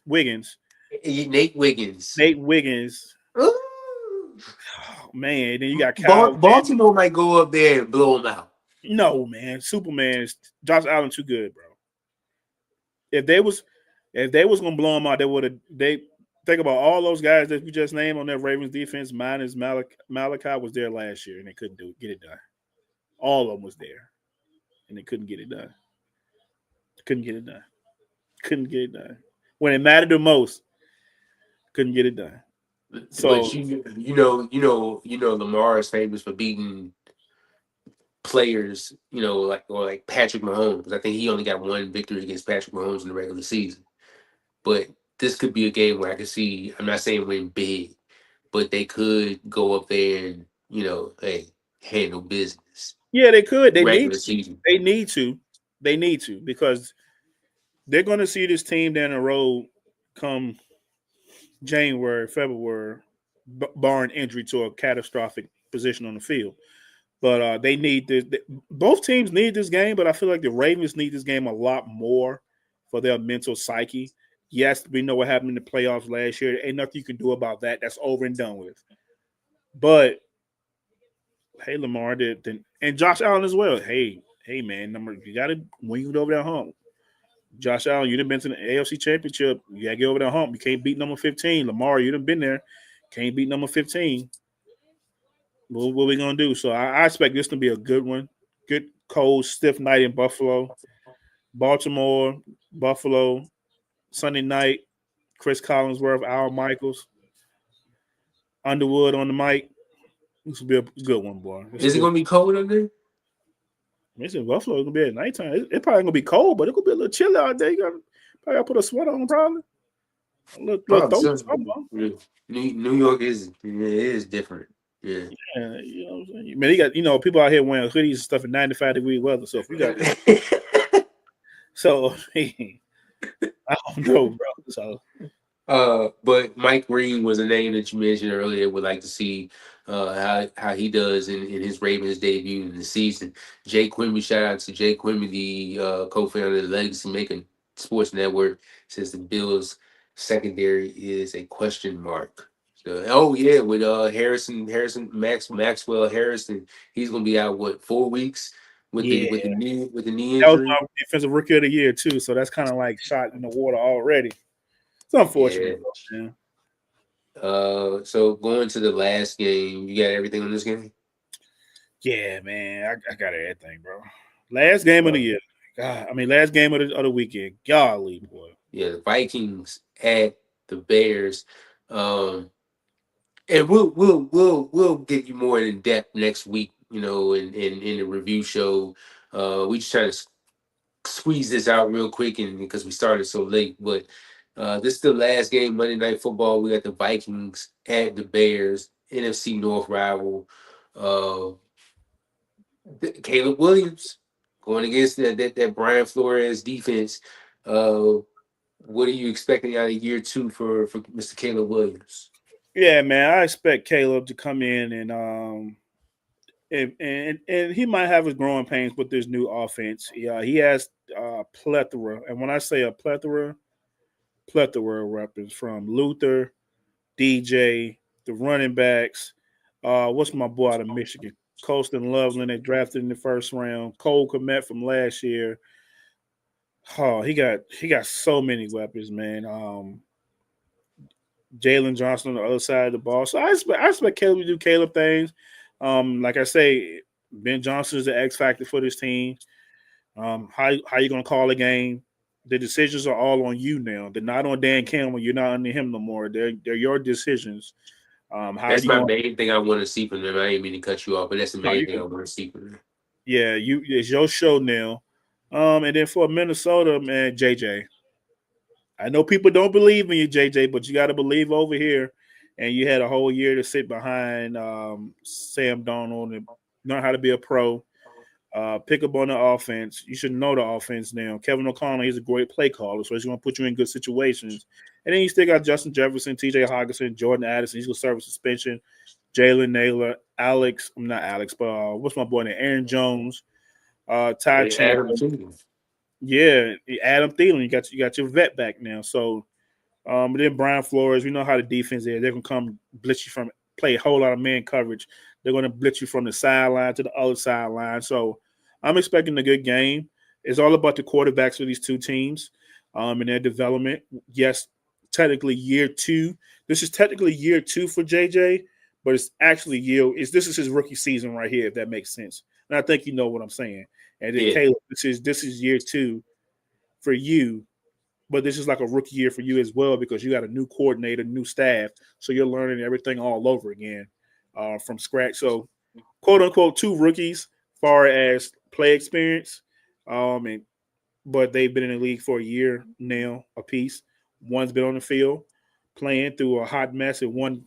Nate Wiggins. Nate Wiggins. Ooh. Oh, man, then you got Kyle. Baltimore might go up there and blow them out. No, man, Superman is Josh Allen too good, bro. If they was gonna blow him out, they would have. They think about all those guys that we just named on that Ravens defense. Minus Malachi was there last year and they couldn't get it done. All of them was there and they couldn't get it done. Couldn't get it done. Couldn't get it done. When it mattered the most, couldn't get it done. But So Lamar is famous for beating players, like Patrick Mahomes. I think he only got one victory against Patrick Mahomes in the regular season. But this could be a game where I could see. I'm not saying win big, but they could go up there and hey, handle business yeah, they could. regular season. They need to. They need to because they're going to see this team down the road come January, February, barring injury to a catastrophic position on the field. But they need this. Both teams need this game, but I feel like the Ravens need this game a lot more for their mental psyche. Yes, we know what happened in the playoffs last year. Ain't nothing you can do about that. That's over and done with. But hey, Lamar did, and Josh Allen as well. Hey, man, you got to when you get over that hump. Josh Allen, you done been to the AFC Championship. You got to get over that hump. You can't beat number 15. Lamar, you done been there. Can't beat number 15. What we gonna do? So I expect this to be a good one. Good cold, stiff night in Buffalo, Baltimore, Buffalo, Sunday night. Chris Collinsworth, Al Michaels, Underwood on the mic. This will be a good one, boy. Is it gonna be cold up there? It's in Buffalo. It's gonna be at nighttime. It probably gonna be cold, but it could be a little chilly out there. You probably gotta put a sweater on, probably. A little Probably throat so. something. Yeah. New York is different. Yeah. Yeah, you know what I'm saying? Man, you got people out here wearing hoodies and stuff in 95-degree weather. So if you got so I don't know, bro. So But Mike Green was a name that you mentioned earlier. Would like to see how he does in his Ravens debut in the season. Jay Quimby, shout out to Jay Quimby, the co-founder of the Legacy Maker Sports Network, says the Bills secondary is a question mark. So, oh yeah, with Maxwell Harrison, he's gonna be out 4 weeks with yeah, the knee that was injury. my defensive rookie of the year too. So that's kind of like shot in the water already. It's unfortunate, Yeah. though, man. So going to the last game, you got everything on this game? Yeah, man, I got everything, bro. Last game of the year. God, I mean, last game of the weekend. Golly, boy. Yeah, the Vikings at the Bears. Um, and we'll get you more in depth next week, in the review show. We just try to squeeze this out real quick and because we started so late, but this is the last game, Monday Night Football. We got the Vikings at the Bears, NFC North rival. Caleb Williams going against that Brian Flores defense. Uh, what are you expecting out of year two for Mr. Caleb Williams? Yeah, man. I expect Caleb to come in and he might have his growing pains with this new offense. Yeah, he has a plethora, and when I say a plethora of weapons from Luther, DJ, the running backs. What's my boy out of Michigan? Colston Loveland, they drafted in the first round. Cole Komet from last year. Oh, he got so many weapons, man. Jalen Johnson on the other side of the ball. So I expect Caleb to do Caleb things. Like I say, Ben Johnson is the X factor for this team. How you gonna call a game? The decisions are all on you now. They're not on Dan Campbell. You're not under him no more. They're your decisions. How That's you my going? main thing I want to see from them. I ain't mean to cut you off, but that's the No, main you thing I can. want to see from them. Yeah, you. It's your show now. And then for Minnesota, man, JJ. I know people don't believe in you, JJ, but you got to believe over here. And you had a whole year to sit behind Sam Darnold and learn how to be a pro. Pick up on the offense. You should know the offense now. Kevin O'Connell, he's a great play caller, so he's going to put you in good situations. And then you still got Justin Jefferson, TJ Hawkinson, Jordan Addison. He's going to serve a suspension. Jalen Naylor, Alex. I'm not Alex, but what's my boy name? Aaron Jones, Ty Hey, Chandler. Adam too. Yeah, Adam Thielen. You got your vet back now. So but then Brian Flores, we know how the defense is. They're gonna come blitz you from play a whole lot of man coverage. They're gonna blitz you from the sideline to the other sideline. So I'm expecting a good game. It's all about the quarterbacks for these two teams and their development. Yes, technically year two. This is technically year two for JJ, but it's actually this is his rookie season right here, if that makes sense. And I think you know what I'm saying. And then Yeah, Caleb, this is year two for you, but this is like a rookie year for you as well because you got a new coordinator, new staff, so you're learning everything all over again from scratch. So, quote unquote, two rookies, far as play experience, and but they've been in the league for a year now apiece. One's been on the field playing through a hot mess, and one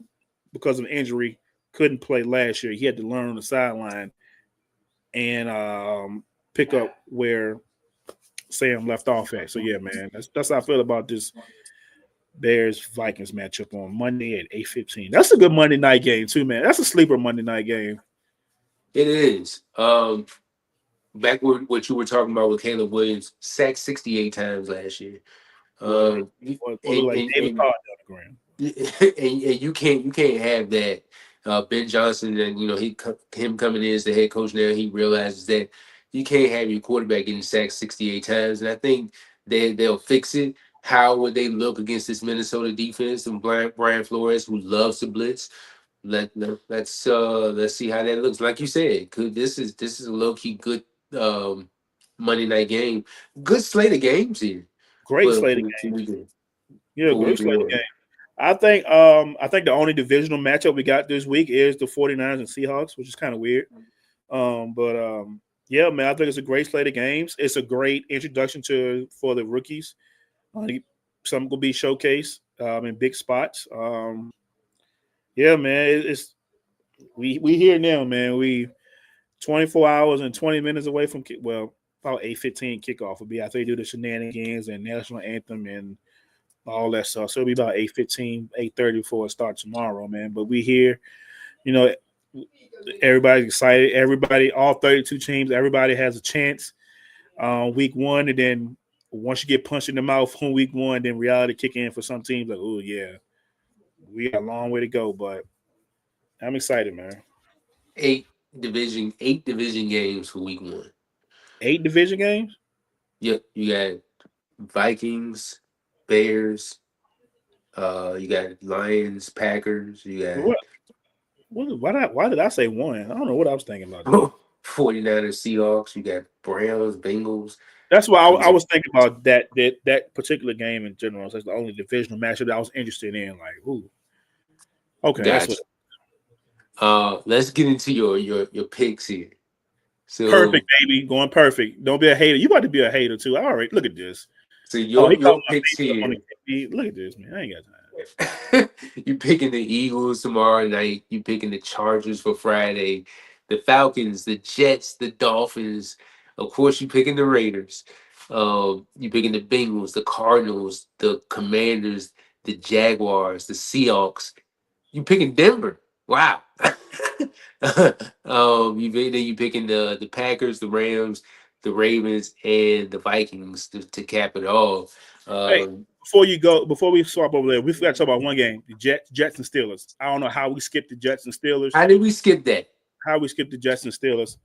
because of injury couldn't play last year. He had to learn on the sideline and pick up where Sam left off at. So yeah, man, that's how I feel about this Bears Vikings matchup on Monday at 8:15. That's a good Monday night game too, man. That's a sleeper Monday night game. it is. Back with what you were talking about with Caleb Williams, sacked 68 times last year. Boy, Um, and, boy look like David and Carr down the ground. and you can't have that. Ben Johnson and him coming in as the head coach now, he realizes that you can't have your quarterback getting sacked 68 times, and I think they'll fix it. How would they look against this Minnesota defense and Brian Flores, who loves to blitz? Let's see how that looks. Like you said, this is a low key good um, Monday night game. Good slate of games here Great for slate for, of for games. week Yeah, for great week slate of one. games. I think the only divisional matchup we got this week is the 49ers and Seahawks, which is kind of weird. But yeah, man, I think it's a great slate of games. It's a great introduction for the rookies. Some will be showcased in big spots. Yeah, man, it's we here now, man. We 24 hours and 20 minutes away from about 8:15 kickoff will be after they do the shenanigans and national anthem and all that stuff. So it'll be about 8:15, 8:30 before it starts tomorrow, man. But we here, you know, everybody's excited. Everybody, all 32 teams, everybody has a chance week one, and then once you get punched in the mouth on week one, then reality kick in for some teams. Like, oh yeah, we got a long way to go, but I'm excited, man. Eight division games for week one. 8 division games. Yep, you got Vikings, Bears, you got Lions, Packers, you What? Why did I say one? I don't know what I was thinking about that. got 49ers, Seahawks, you got Browns, Bengals. That's why I You was thinking about that particular game in general. So that's the only divisional matchup that I was interested in. Like, ooh, okay, that's got what you. Let's get into your picks here. So perfect, baby, going perfect. Don't be a hater. You about to be a hater too. All right, look at this. so Oh, your he called your my picks face up on here. the TV. Look at this, man. I ain't got time. You picking the Eagles tomorrow night. You picking the Chargers for Friday. The Falcons, the Jets, the Dolphins. Of course, you picking the Raiders. You picking the Bengals, the Cardinals, the Commanders, the Jaguars, the Seahawks. You picking Denver. Wow. Then you picking the Packers, the Rams, the Ravens, and the Vikings to cap it all. Hey, Um, before we swap over there, we forgot to talk about one game: the Jets and Steelers. I don't know how we skipped the Jets and Steelers. how did we skip that? How we skipped the Jets and Steelers.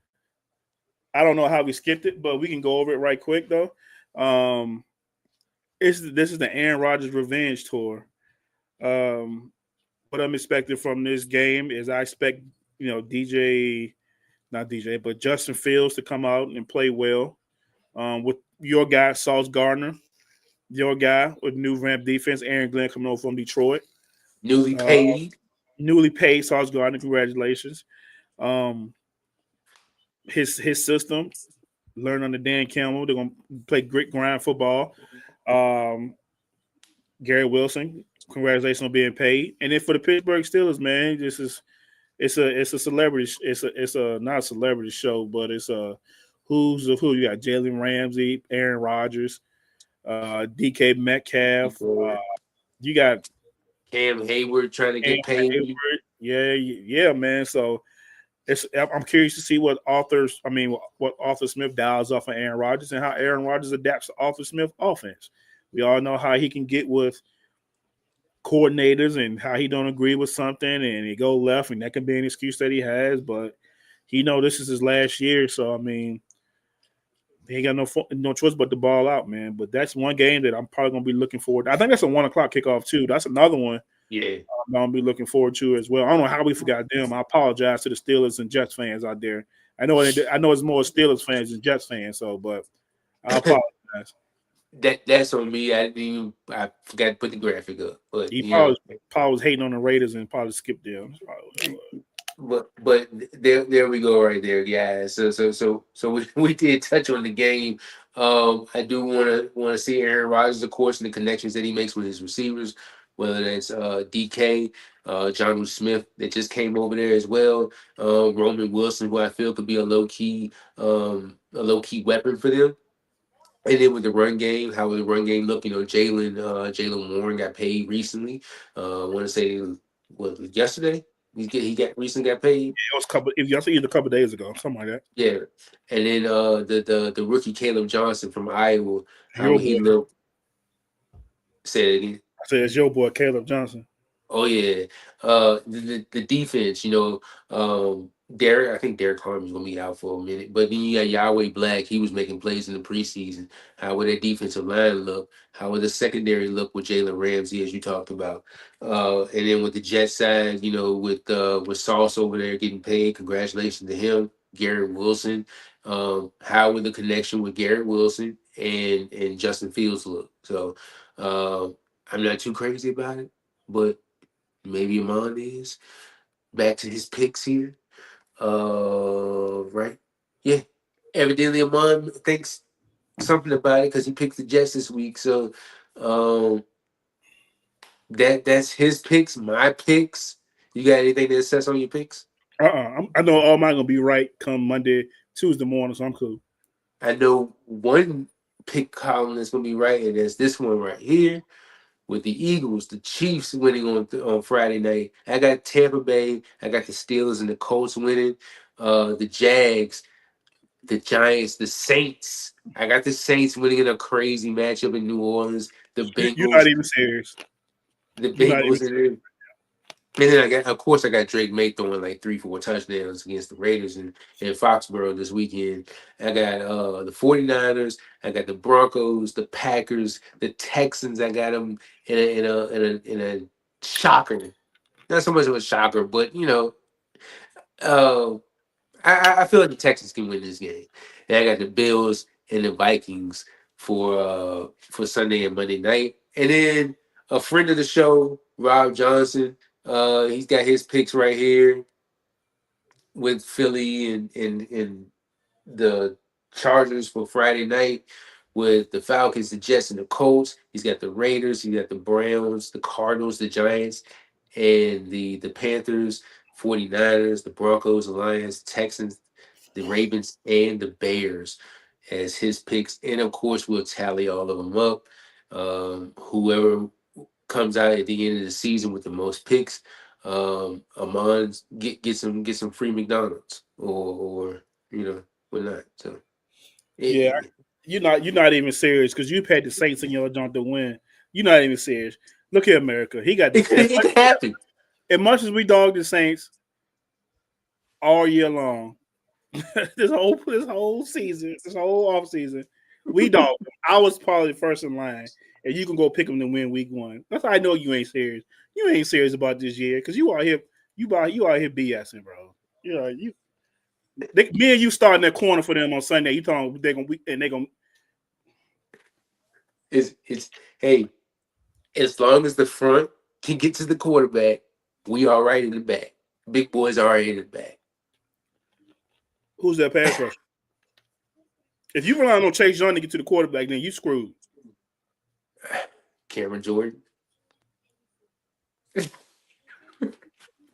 I don't know how we skipped it, but we can go over it right quick though. Um, this is the Aaron Rodgers revenge tour. Um, what I'm expecting from this game is I expect not DJ, but Justin Fields to come out and play well. With your guy Sauce Gardner, your guy with new ramp defense, Aaron Glenn coming over from Detroit, Newly uh, paid. newly paid Sauce Gardner. Congratulations. Um, his system, learn under Dan Campbell. They're gonna play great grind football. Um, Gary Wilson, congratulations on being paid. And then for the Pittsburgh Steelers, man, this is it's a celebrity. It's a not a celebrity show, but it's a who's of who. You got Jalen Ramsey, Aaron Rodgers, DK Metcalf. You got Cam Hayward trying to Cam get paid. Hayward. Yeah, man. So I'm curious to see what Arthur Smith dials off of Aaron Rodgers and how Aaron Rodgers adapts to Arthur Smith offense. We all know how he can get with coordinators and how he don't agree with something and he go left, and that can be an excuse that he has. But he know this is his last year, so I mean, he ain't got no choice but to ball out, man. But that's one game that I'm probably gonna be looking forward to. I think that's a 1 o'clock kickoff too. That's another one Yeah. I'm gonna be looking forward to as well. I don't know how we forgot them. I apologize to the Steelers and Jets fans out there. I know it's more Steelers fans than Jets fans, so but I apologize. That's on me. I forgot to put the graphic up, but He probably was hating on the Raiders and probably skipped them. That's probably what it was. but there we go right there, guys. So we did touch on the game. I do want to see Aaron Rodgers, of course, and the connections that he makes with his receivers, whether that's DK, John Smith that just came over there as well, Roman Wilson, who I feel could be a low key weapon for them. And then with the run game, how would the run game look? Jalen Warren got paid recently. I want to say what yesterday he got recently got paid. It was either a couple days ago, something like that. Yeah, and then the rookie Caleb Johnson from Iowa, how Your would boy, he look? Say it again. I said it's your boy Caleb Johnson. Oh yeah, the defense. Derek. I think Derek Harmon's gonna be out for a minute, but then you got Yahweh Black. He was making plays in the preseason. How would that defensive line look? How would the secondary look with Jalen Ramsey, as you talked about? And then with the Jet side, with Sauce over there getting paid, congratulations to him. Garrett Wilson. How would the connection with Garrett Wilson and Justin Fields look? So I'm not too crazy about it, but maybe Amon is. Back to his picks here. Right. Yeah. Evidently Amon thinks something about it because he picked the Jets this week. So um that's his picks, my picks. You got anything that says on your picks? I know all mine gonna be right come Monday, Tuesday morning, so I'm cool. I know one pick column that's gonna be right, and that's this one right here. With the Eagles, the Chiefs winning on Friday night. I got Tampa Bay. I got the Steelers and the Colts winning. The Jags, the Giants, the Saints. I got the Saints winning in a crazy matchup in New Orleans. The You're not Bengals, even serious. the You're not even Bengals, and then of course, I got Drake May throwing like 3-4 touchdowns against the Raiders in Foxborough this weekend. I got the 49ers. I got the Broncos, the Packers, the Texans. I got them in a shocker. Not so much of a shocker, but uh, I feel like the Texans can win this game. And I got the Bills and the Vikings for Sunday and Monday night. And then a friend of the show, Rob Johnson. He's got his picks right here with Philly and the Chargers for Friday night, with the Falcons, the Jets, and the Colts. He's got the Raiders, he got the Browns, the Cardinals, the Giants, and the Panthers, 49ers, the Broncos, the Lions, Texans, the Ravens, and the Bears. as his picks, and of course we'll tally all of them up. Whoever comes out at the end of the season with the most picks, Amon get some free McDonald's or whatnot. So Yeah, it, you're not even serious because you've had the Saints in your joint to win. You're not even serious. Look at America. He got it this. could it could happen. As much as we dog the Saints all year long, this whole season, this whole off season, we dog them. I was probably the first in line, and you can go pick them to win week one. That's how I know you ain't serious. You ain't serious about this year because you out here BSing, bro. Me and you starting that corner for them on Sunday. You talking they gonna It's hey, as long as the front can get to the quarterback, we all right in the back. Big boys are already in the back. who's that pass rusher? If you rely on Chase Young to get to the quarterback, then you screwed. Cameron Jordan.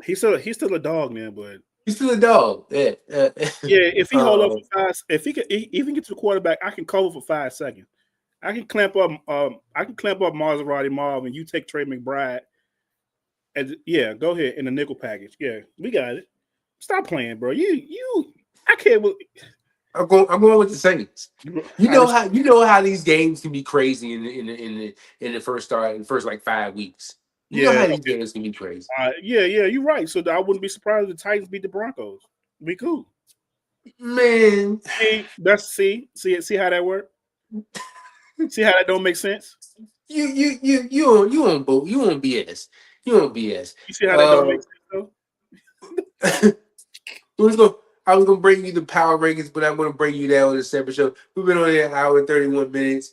He's still a dog, man. But He's still a dog. Yeah. yeah, if he hold up um, for five, if he can get to the quarterback, I can cover for 5 seconds. I can clamp up Maserati Marv, and you take Trey McBride. And yeah, go ahead in the nickel package. Yeah, we got it. Stop playing, bro. I can't. I'm going with the Saints. You I know just, how these games can be crazy in the first like 5 weeks. You know yeah, how these okay. games can be crazy. Yeah. You're right. So I wouldn't be surprised if the Titans beat the Broncos. Be cool. Man, See how that worked. See how that don't make sense. you on BS. You on BS. You see how that don't make sense though. we was gonna, I was gonna bring you the power rankings, but I'm gonna bring you that on a separate show. We've been on here an hour and 31 minutes.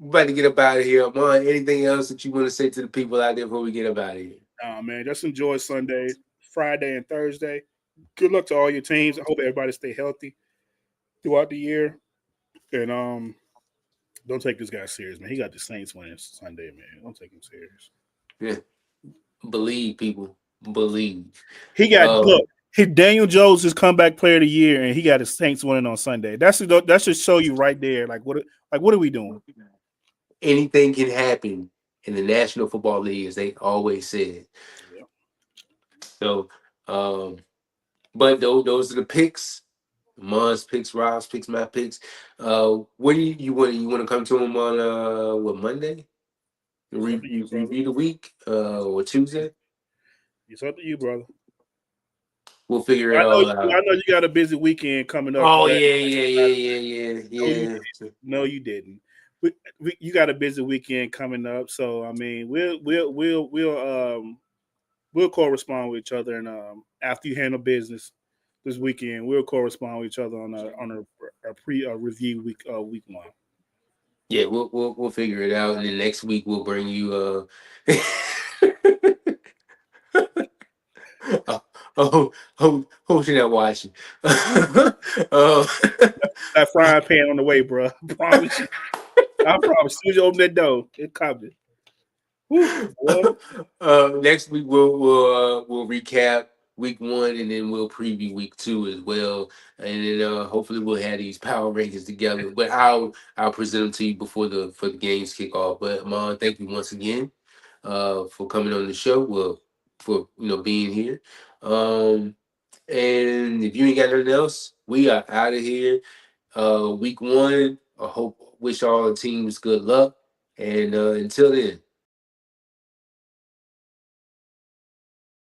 We're about to get up out of here. Amon, anything else that you want to say to the people out there before we get up out of here? Nah, man, just enjoy Sunday, Friday, and Thursday. Good luck to all your teams. I hope everybody stay healthy throughout the year. And don't take this guy serious, man. He got the Saints winning Sunday, man. Don't take him serious. Yeah, believe people, believe. He got Um, look. Daniel Jones is comeback player of the year, and he got his Saints winning on Sunday. That should show you right there. What are we doing? Anything can happen in the National Football League, as they always said. Yeah. So, um, but those are the picks. Mon's picks, Rob's picks, my picks. What do you want? You want to come to him on what, Monday? It's up to you, brother. Review the week or Tuesday. It's up to you, brother. We'll figure it I know. all out. I know you got a busy weekend coming up. Oh Today. No, you yeah. no, you didn't. You got a busy weekend coming up, so I mean, we'll correspond with each other, and after you handle business this weekend, we'll correspond with each other on a review week one. Yeah, we'll figure it out, and then next week we'll bring you. Oh, hope you're not watching. um, That frying pan on the way, bro. I promise you. I promise. As soon as you open that door, it coming. Next week we'll recap week one, and then we'll preview week two as well, and then hopefully we'll have these power rankings together. But I'll present them to you before the games kick off. But Mom, thank you once again for coming on the show. Well, for being here. And if you ain't got nothing else, we are out of here. Week one. I hope wish all the teams good luck. And until then.